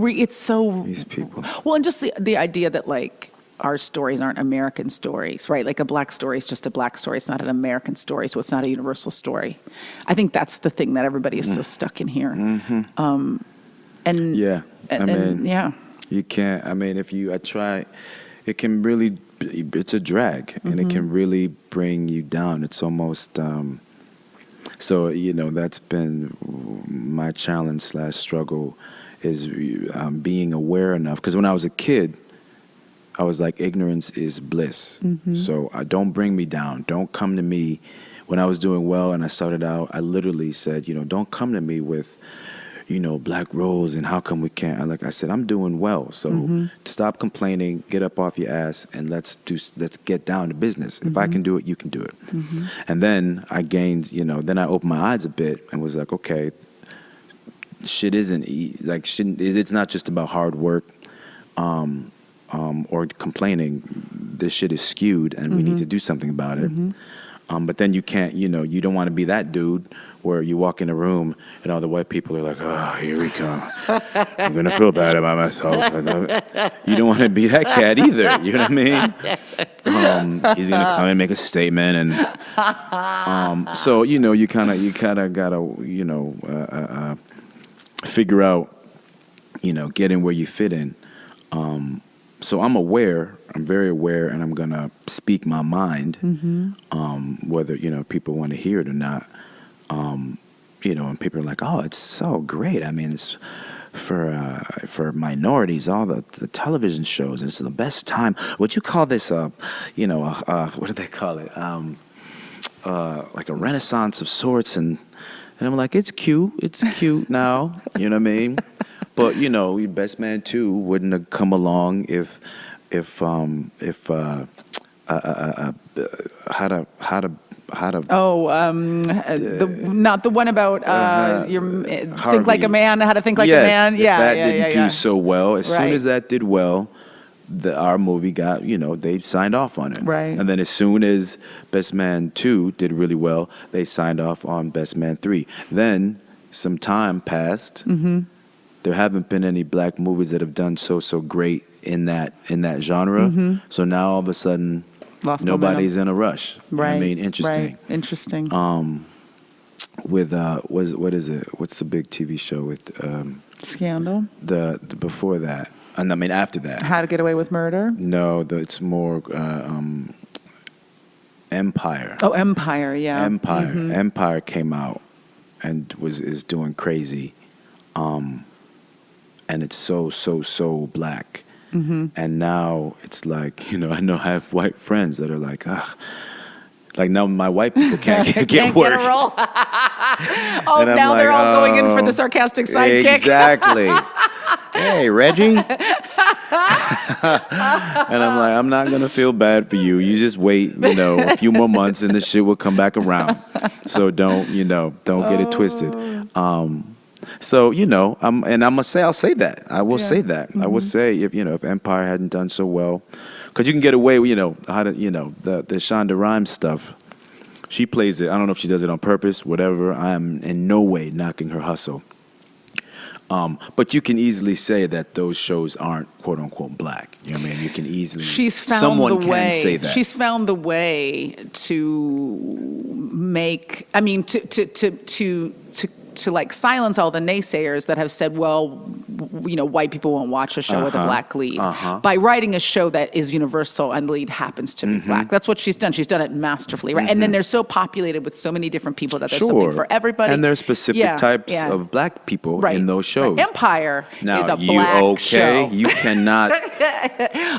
These people. well, and just the idea that like our stories aren't American stories, right? Like a black story is just a black story. It's not an American story, so it's not a universal story. I think that's the thing that everybody is so stuck in here. And Yeah. and yeah. You can't. I mean, I try, it can really. It's a drag, and it can really bring you down. It's almost. So that's been my challenge / struggle, is being aware enough. Because when I was a kid, I was like, ignorance is bliss. So don't bring me down. Don't come to me. When I was doing well and I started out, I literally said, don't come to me with, black roles and how come we can't. Like I said, I'm doing well. So stop complaining, get up off your ass, and let's get down to business. If I can do it, you can do it. And then I gained, then I opened my eyes a bit and was like, okay, shit it's not just about hard work. Or complaining, this shit is skewed and we need to do something about it. But then you can't, you don't want to be that dude where you walk in a room and all the white people are like, oh, here we come. I'm going to feel bad about myself. You don't want to be that cat either. You know what I mean? He's going to come and make a statement. And so, you kind of got to, figure out, get in where you fit in. So I'm very aware, and I'm going to speak my mind, whether, people want to hear it or not. And people are like, oh, it's so great. I mean, it's for minorities, all the television shows, and it's the best time. What you call this, what do they call it? Like a renaissance of sorts. And I'm like, it's cute now, you know what I mean? But Best Man 2 wouldn't have come along if how to not the one about think like a man, how to think like a man. Yeah, that didn't do so well. As soon Right. as that did well, our movie got, they signed off on it. Right. And then as soon as Best Man 2 did really well, they signed off on Best Man 3. Then some time passed. There haven't been any black movies that have done so great in that genre. So now all of a sudden, nobody's in a rush. Right. I mean, interesting. Right. Interesting. With what is it? What's the big TV show with Scandal. the before that? And I mean after that. How to Get Away with Murder. No, it's more Empire. Oh, Empire. Yeah. Empire. Empire came out and is doing crazy. And it's so black. And now it's like, I know I have white friends that are like, like now my white people can't get work. Get a role. Oh, And I'm now they're like, all going in for the sarcastic sidekick. Exactly. Hey, Reggie. And I'm like, I'm not going to feel bad for you. You just wait, a few more months and the shit will come back around. So don't get it twisted. So, I'm gonna say, I'll say that. I will say that. I will say if Empire hadn't done so well, because you can get away with, how to, the Shonda Rhimes stuff. She plays it. I don't know if she does it on purpose, whatever. I am in no way knocking her hustle. But you can easily say that those shows aren't quote unquote black. You know what I mean? You can easily. She's found someone the way. can say that. She's found the way to make. I mean, to like silence all the naysayers that have said, well, white people won't watch a show with a black lead by writing a show that is universal and the lead happens to be black. That's what she's done. She's done it masterfully, right? And then they're so populated with so many different people that there's something for everybody. And there's specific types of black people in those shows. Right. Empire now, is a black show. You cannot.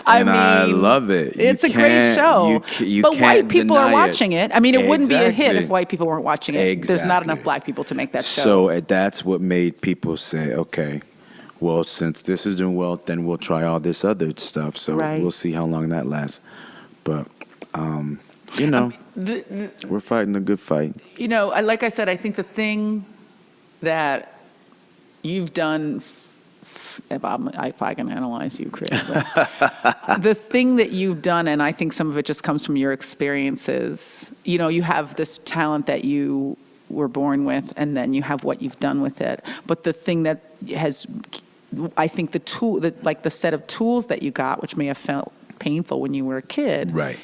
I love it. It's a great show. But white people are watching it. I mean, it wouldn't be a hit if white people weren't watching it. Exactly. There's not enough black people to make that show. So that's what made people say, okay, well, since this is doing well, then we'll try all this other stuff. So we'll see how long that lasts. But, we're fighting a good fight. Like I said, I think the thing that you've done if I can analyze you creatively. The thing that you've done, and I think some of it just comes from your experiences, you know, you have this talent that you were born with, and then you have what you've done with it. But the thing that has, I think the tool, like the set of tools that you got, which may have felt painful when you were a kid, Right.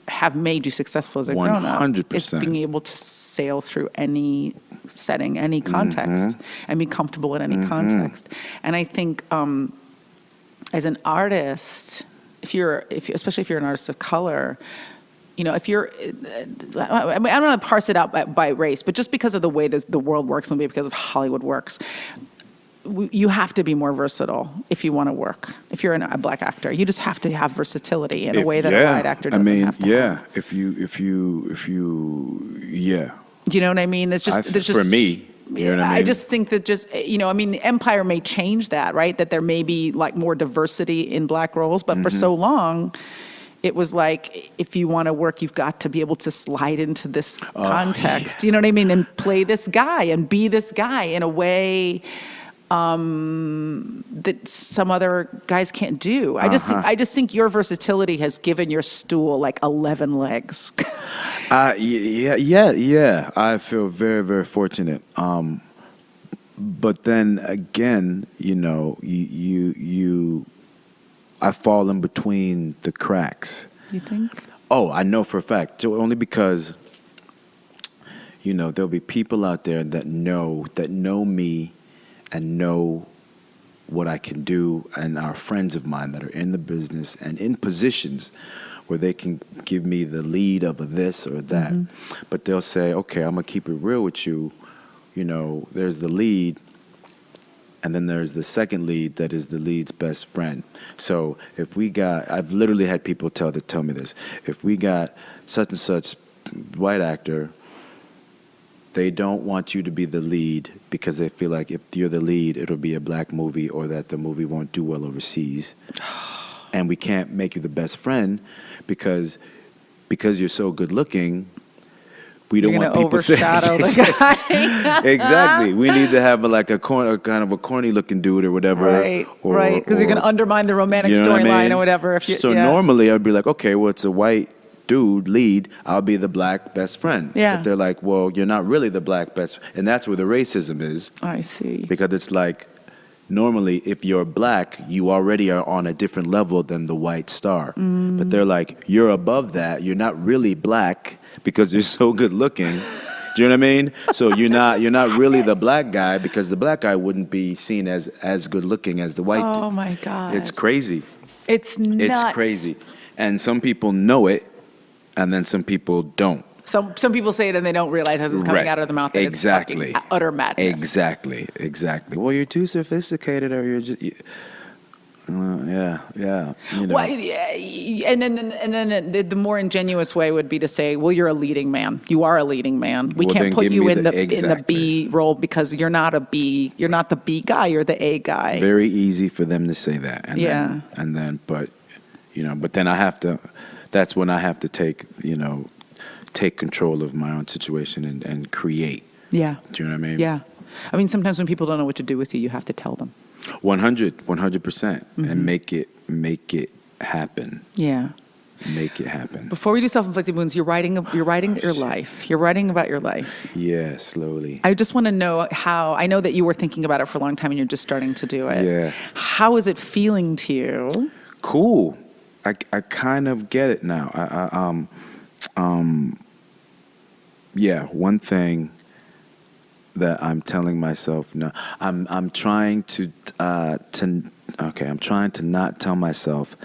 have made you successful as a grown-up. 100%. It's being able to sail through any setting, any context, and be comfortable in any context. And I think as an artist, especially if you're an artist of color, you know, if you're, I don't want to parse it out by race, but just because of the way the world works and because of Hollywood works, you have to be more versatile if you want to work. If you're a black actor, you just have to have versatility in a way that a white actor doesn't have to. Have. If you, yeah. Do you know what I mean? It's just, for me. You know what I mean? I just think that the Empire may change that, right? That there may be like more diversity in black roles, but for so long, it was like, if you want to work, you've got to be able to slide into this context. Yeah. You know what I mean? And play this guy and be this guy in a way that some other guys can't do. I just think your versatility has given your stool like 11 legs. Yeah. I feel very, very fortunate. But then again, you know, I fall in between the cracks. You think? Oh, I know for a fact. Only because, you know, there'll be people out there that know me and know what I can do, and are friends of mine that are in the business and in positions where they can give me the lead of a this or that. But they'll say, okay, I'm going to keep it real with you. You know, there's the lead, and then there's the second lead that is the lead's best friend. So if we got, I've literally had people tell me this, if we got such and such white actor, they don't want you to be the lead because they feel like if you're the lead, it'll be a black movie, or that the movie won't do well overseas. And we can't make you the best friend because you're so good looking. We don't want people to overshadow the guy. Exactly. We need to have a kind of a corny looking dude or whatever. Right. Because you're going to undermine the romantic storyline or whatever. Normally I'd be like, okay, well, it's a white dude lead, I'll be the black best friend. Yeah. But they're like, well, you're not really the black best, and that's where the racism is. I see. Because it's like, normally if you're black, you already are on a different level than the white star. But they're like, you're above that. You're not really black because you're so good looking. Do you know what I mean? So you're not really the black guy, because the black guy wouldn't be seen as good looking as the white dude. Oh my God. It's crazy. It's nuts. It's crazy. And some people know it, and then some people don't. Some people say it and they don't realize as it's coming out of their mouth that it's fucking utter madness. Exactly. Well, you're too sophisticated, or you're just... yeah. You know. Well, and then the more ingenuous way would be to say, well, you're a leading man. You are a leading man. We can't put you in the B role because you're not a B. You're not the B guy. You're the A guy. Very easy for them to say that. But then I have to... That's when I have to take control of my own situation and create. Yeah. Do you know what I mean? Yeah. I mean, sometimes when people don't know what to do with you, you have to tell them. 100%, and make it happen. Yeah. Make it happen. Before we do self-inflicted wounds, you're writing your life. You're writing about your life. Yeah, slowly. I just want to know how. I know that you were thinking about it for a long time, and you're just starting to do it. Yeah. How is it feeling to you? Cool. I kind of get it now. One thing that I'm telling myself now, I'm trying to not tell myself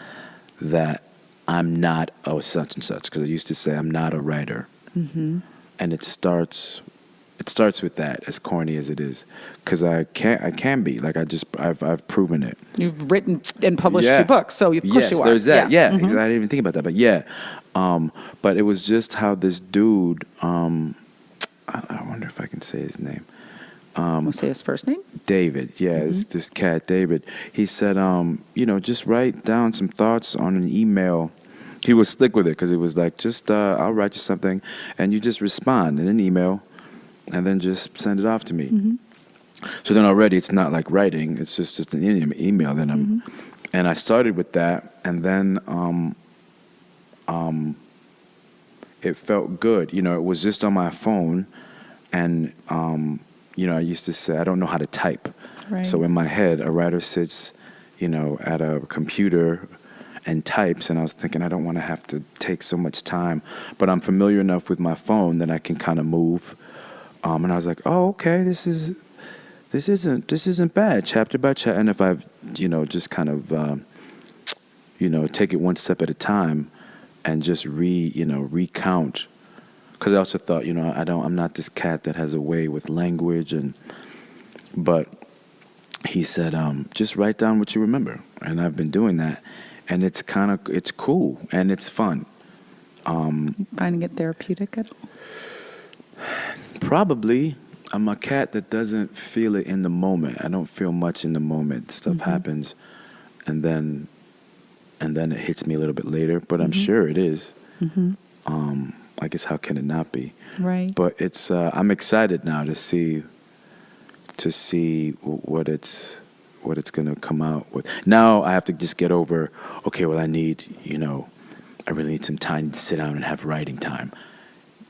that I'm not such and such, because I used to say I'm not a writer, and it starts with that, as corny as it is, because I can be. Like I've proven it. You've written and published 2 books, so of course you are. There's that. Yeah. I didn't even think about that, but yeah. But it was just how this dude. I wonder if I can say his name. We'll say his first name? David. Yeah, it's this cat, David. He said, just write down some thoughts on an email. He was slick with it, because it was like, I'll write you something, and you just respond in an email, and then just send it off to me. So then already it's not like writing; it's just an email. Then and I started with that, and then it felt good. You know, it was just on my phone, and you know, I used to say I don't know how to type. Right. So in my head, a writer sits, you know, at a computer and types, and I was thinking I don't want to have to take so much time, but I'm familiar enough with my phone that I can kind of move. And I was like, oh, okay, this isn't bad, chapter by chapter. And if I've, you know, just kind of, you know, take it one step at a time and just recount. Because I also thought, you know, I'm not this cat that has a way with language, but he said, just write down what you remember. And I've been doing that, and it's cool and it's fun. Finding it therapeutic at all? Probably. I'm a cat that doesn't feel it in the moment. I don't feel much in the moment. Stuff happens, and then it hits me a little bit later. But I'm sure it is. I guess how can it not be? Right. But it's. I'm excited now to see what it's going to come out with. Now I have to just get over. Okay, well I really need some time to sit down and have writing time.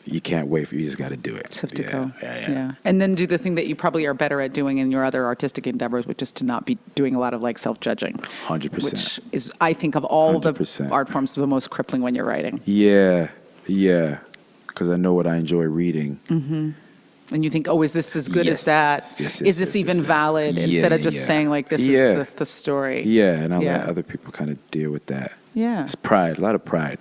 You can't wait you just got to do it. Just have to go. Yeah. And then do the thing that you probably are better at doing in your other artistic endeavors, which is to not be doing a lot of like self-judging. 100%. Which is, I think, of all 100%. the art forms, the most crippling when you're writing. Yeah. Because I know what I enjoy reading. And you think, oh, is this as good as that? Yes, is this even valid? Instead of just saying like, this is the story. Yeah, and I let other people kind of deal with that. Yeah. It's pride, a lot of pride.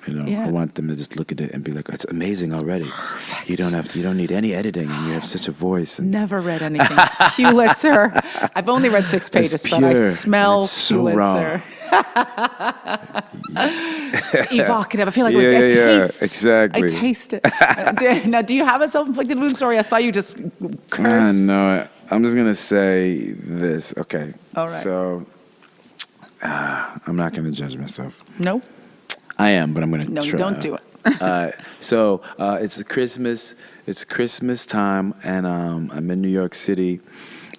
You know, Yeah. I want them to just look at it and be like, "It's amazing already. Perfect. You don't need any editing, and you have such a voice." And Never read anything as Pulitzer. I've only read 6 pages, but I pure, smell and it's so Pulitzer. Evocative. I feel like Yeah, I yeah, taste. exactly. I taste it. Now, do you have a self-inflicted wound story? I saw you just curse. No, I'm just gonna say this. Okay. All right. So, I'm not gonna judge myself. No? I am, but I'm gonna No, try. don't do it. So it's Christmas. It's Christmas time, and I'm in New York City,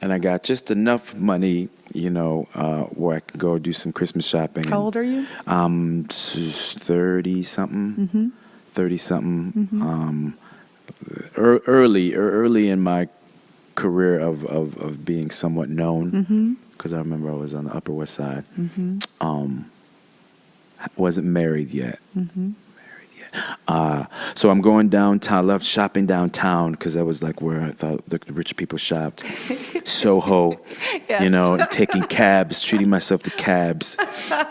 and I got just enough money, you know, where I can go do some Christmas shopping. How old are you? 30 something. 30 something. Early in my career of being somewhat known, because I remember I was on the Upper West Side. Wasn't married yet. So I'm going downtown. I loved shopping downtown because that was like where I thought the rich people shopped. Soho, Yes. you know, taking cabs, treating myself to cabs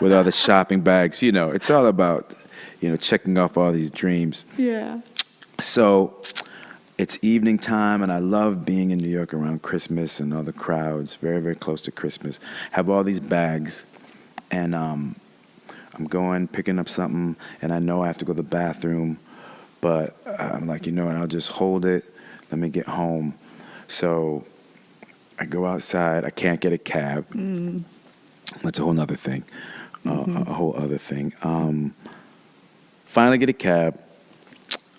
with all the shopping bags. You know, it's all about, you know, checking off all these dreams. Yeah. So it's evening time, and I love being in New York around Christmas and all the crowds, very, very close to Christmas. Have all these bags, and I'm going, picking up something, and I know I have to go to the bathroom, but I'm like, you know what, I'll just hold it. Let me get home. So I go outside. I can't get a cab. That's a whole nother thing. A whole other thing. Finally get a cab.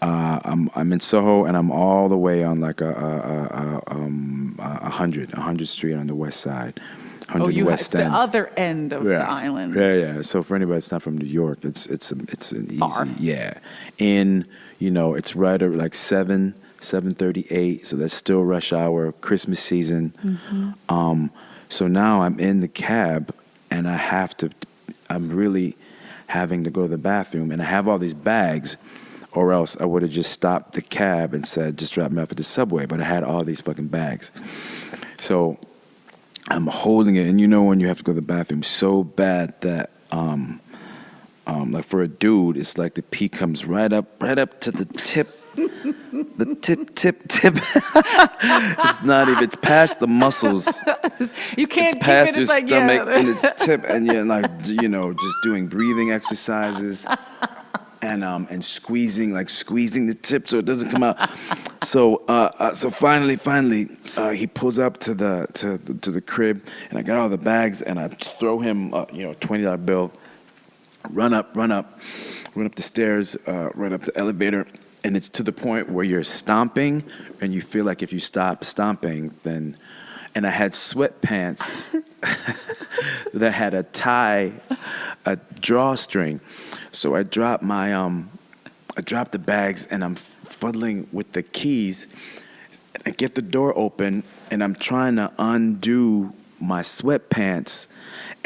I'm in Soho, and I'm all the way on like 100 Street on the west side. Oh, you have West the End. other end of the island. Yeah. So for anybody that's not from New York, it's an easy, Far. It's right at like 7:38, so that's still rush hour, Christmas season. So now I'm in the cab, and I'm really having to go to the bathroom, and I have all these bags, or else I would have just stopped the cab and said, just drop me off at the subway, but I had all these fucking bags. So I'm holding it, and you know when you have to go to the bathroom so bad that, like for a dude, it's like the pee comes right up to the tip, the tip. It's not even. It's past the muscles. You can't It's past keep your it. It's stomach like, and it's tip, and you're like, you know, just doing breathing exercises. And squeezing the tip so it doesn't come out. So finally, he pulls up to the crib, and I got all the bags, and I throw him a $20 bill. Run up the stairs, run up the elevator, and it's to the point where you're stomping, and you feel like if you stop stomping, then. And I had sweatpants that had a tie, a drawstring. So I dropped the bags, and I'm fuddling with the keys. I get the door open, and I'm trying to undo my sweatpants,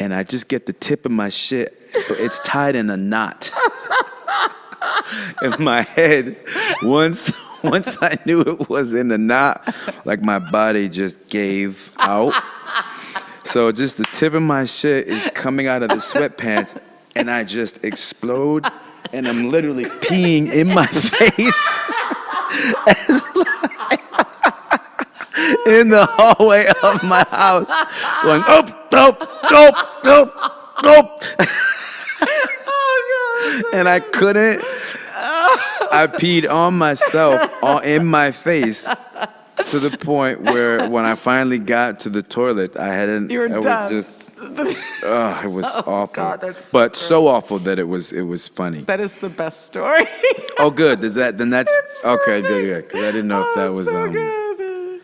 and I just get the tip of my shit, but it's tied in a knot in my head. Once I knew it was in a knot, like my body just gave out. So just the tip of my shit is coming out of the sweatpants, and I just explode, and I'm literally peeing in my face in the hallway of my house, going, "Up, up, up, up, up." And I couldn't. I peed on myself, in my face, to the point where when I finally got to the toilet, I hadn't. You were done. Was just. It was awful. God, that's but so so awful that it was funny. That is the best story. Oh, good. Then that's It's okay. perfect. Good. Because I didn't know if that was. So good.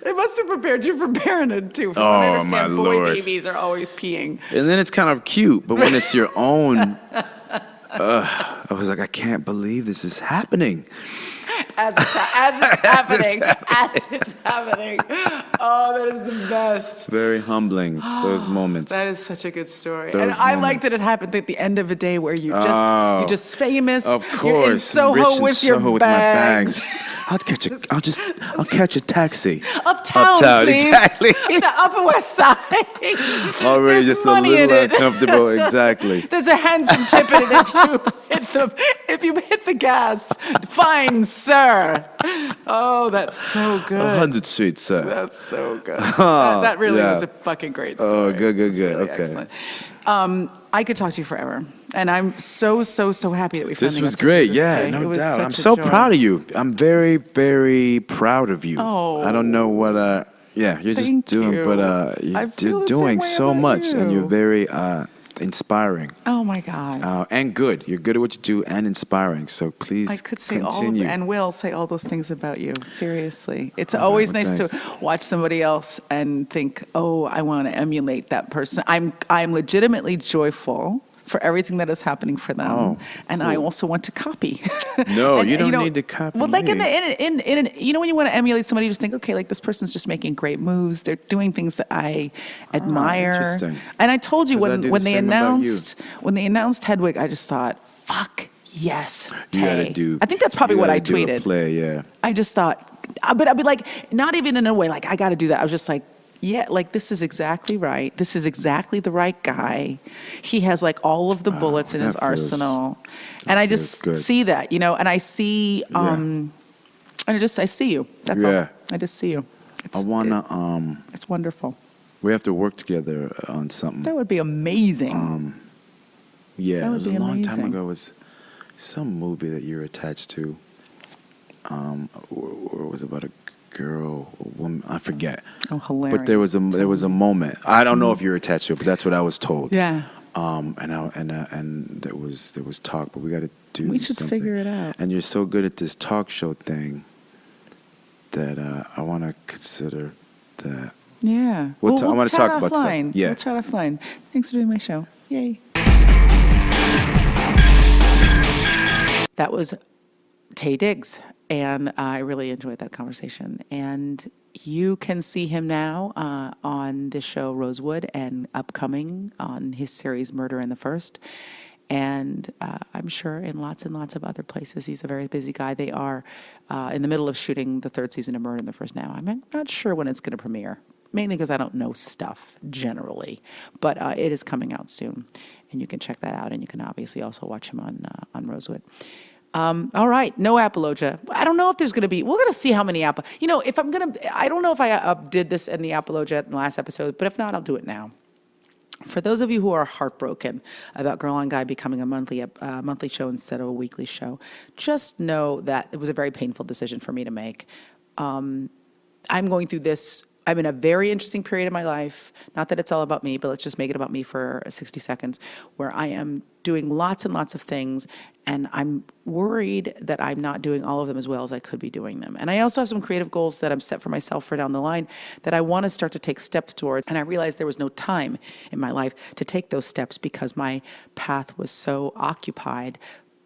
It must have prepared you for parenthood too. From what I Oh, understand, my boy Lord. babies are always peeing. And then it's kind of cute, but when it's your own, I was like, I can't believe this is happening. As it's happening. As it's happening. Oh, that is the best. Very humbling, those moments. That is such a good story. Those And I like moments. that it happened at the end of a day where you're Oh, just famous. Of You're in course, Soho rich in with your Soho with bags. my bags. I'll catch a taxi. Uptown, please. Exactly. The Upper West Side. Already There's just a money in little it. uncomfortable. Exactly. There's a handsome tip in it if you hit the gas. Fine, sir. Oh, that's so good. 100 Street, sir. That's so good. That really yeah. was a fucking great story. Oh, good. It's really Okay. excellent. I could talk to you forever, and I'm so happy that we finally This was got to do great. this Yeah, today. It no was doubt. such I'm a so joy. proud of you. I'm very, very proud of you. Oh, I don't know what. Yeah, you're just thank doing, you. but I you're feel the doing same way so about much, and you. you're very inspiring. Oh my God. And good. You're good at what you do and inspiring. So please I could say continue. and will say all those things about you. Seriously. It's All right, always well, nice thanks. to watch somebody else and think, oh, I want to emulate that person. I'm legitimately joyful for everything that is happening for them. Oh, and I also want to copy. No, And, you don't need to copy Well, like me. when you want to emulate somebody, you just think, okay, like this person's just making great moves. They're doing things that I admire. interesting. And I told you 'Cause I do when the they same about you. announced Hedwig, I just thought, fuck yes, You gotta Taye. do. I think that's probably you what I gotta do a tweeted. Play, yeah. I just thought, but I'd be like, not even in a way like I got to do that. I was just like, yeah, like this is exactly right. This is exactly the right guy. He has like all of the bullets in his that feels- arsenal, and I feels just good. see that, and I see, and I see you. That's all. Yeah. I just see you. I wanna. It's wonderful. We have to work together on something. That would be amazing. Yeah, That it would was be a long time amazing. ago. It was some movie that you're attached to. Or it was about a girl, a woman. I forget. Oh, hilarious. But there was a moment. I don't know if you're attached to it, but that's what I was told. Yeah. And there was talk, but we got to do. We should something. figure it out. And you're so good at this talk show thing that I want to consider that. Yeah. We'll I wanna chat talk about stuff. offline. Yeah. We'll chat offline. Thanks for doing my show. Yay. That was Taye Diggs, and I really enjoyed that conversation. And you can see him now on the show Rosewood and upcoming on his series Murder in the First. And I'm sure in lots and lots of other places. He's a very busy guy. They are in the middle of shooting the third season of Murder in the First now. I'm not sure when it's going to premiere, mainly because I don't know stuff generally. But it is coming out soon, and you can check that out. And you can obviously also watch him on Rosewood. All right, no apologia. I don't know if there's going to be. We're going to see how many if I'm going to. I don't know if I did this in the apologia in the last episode, but if not, I'll do it now. For those of you who are heartbroken about Girl on Guy becoming a monthly show instead of a weekly show, just know that it was a very painful decision for me to make. I'm going through this I'm in a very interesting period of my life. Not that it's all about me, but let's just make it about me for 60 seconds, where I am doing lots and lots of things, and I'm worried that I'm not doing all of them as well as I could be doing them. And I also have some creative goals that I'm set for myself for down the line that I want to start to take steps towards. And I realized there was no time in my life to take those steps because my path was so occupied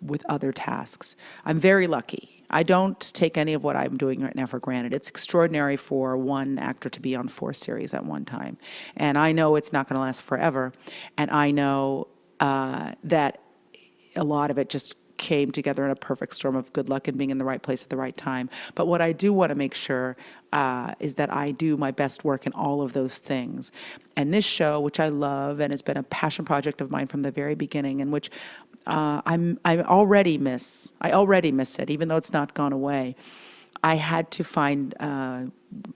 with other tasks. I'm very lucky. I don't take any of what I'm doing right now for granted. It's extraordinary for one actor to be on 4 series at one time. And I know it's not going to last forever. And I know that a lot of it just came together in a perfect storm of good luck and being in the right place at the right time. But what I do want to make sure is that I do my best work in all of those things. And this show, which I love and has been a passion project of mine from the very beginning, in which I already miss it, even though it's not gone away. I had to find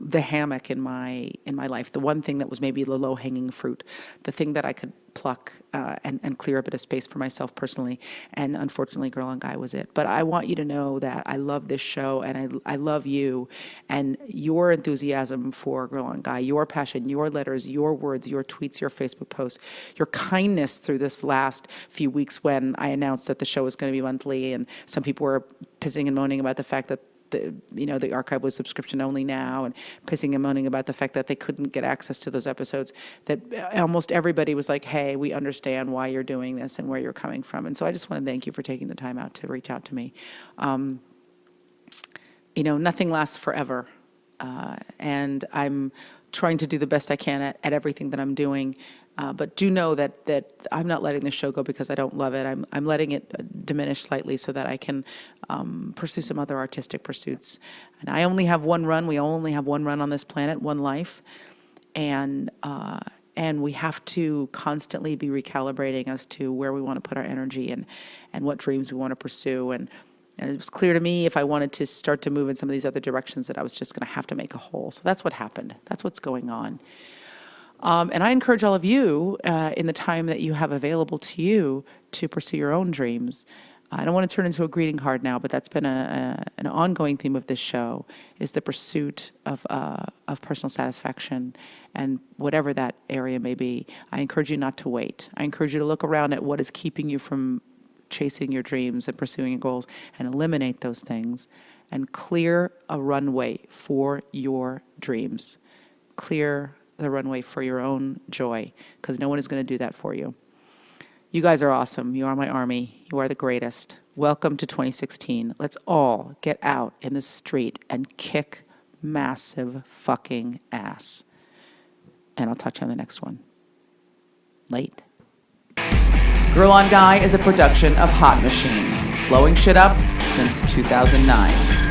the hammock in my life, the one thing that was maybe the low-hanging fruit, the thing that I could pluck and clear a bit of space for myself personally. And unfortunately, Girl on Guy was it. But I want you to know that I love this show, and I love you and your enthusiasm for Girl on Guy, your passion, your letters, your words, your tweets, your Facebook posts, your kindness through this last few weeks when I announced that the show was going to be monthly, and some people were pissing and moaning about the fact that the archive was subscription only now, and pissing and moaning about the fact that they couldn't get access to those episodes, that almost everybody was like, hey, we understand why you're doing this and where you're coming from. And so I just want to thank you for taking the time out to reach out to me. Nothing lasts forever. And I'm trying to do the best I can at everything that I'm doing. But do know that I'm not letting this show go because I don't love it. I'm letting it diminish slightly so that I can pursue some other artistic pursuits. And I only have one run. We only have one run on this planet, one life. And we have to constantly be recalibrating as to where we want to put our energy and what dreams we want to pursue. And it was clear to me if I wanted to start to move in some of these other directions that I was just going to have to make a hole. So that's what happened. That's what's going on. And I encourage all of you, in the time that you have available to you, to pursue your own dreams. I don't want to turn into a greeting card now, but that's been an ongoing theme of this show, is the pursuit of personal satisfaction, and whatever that area may be. I encourage you not to wait. I encourage you to look around at what is keeping you from chasing your dreams and pursuing your goals, and eliminate those things, and clear a runway for your dreams. Clear the runway for your own joy, because no one is going to do that for you. You guys are awesome. You are my army. You are the greatest. Welcome to 2016. Let's all get out in the street and kick massive fucking ass. And I'll touch on the next one. Late. Girl on Guy is a production of Hot Machine, blowing shit up since 2009.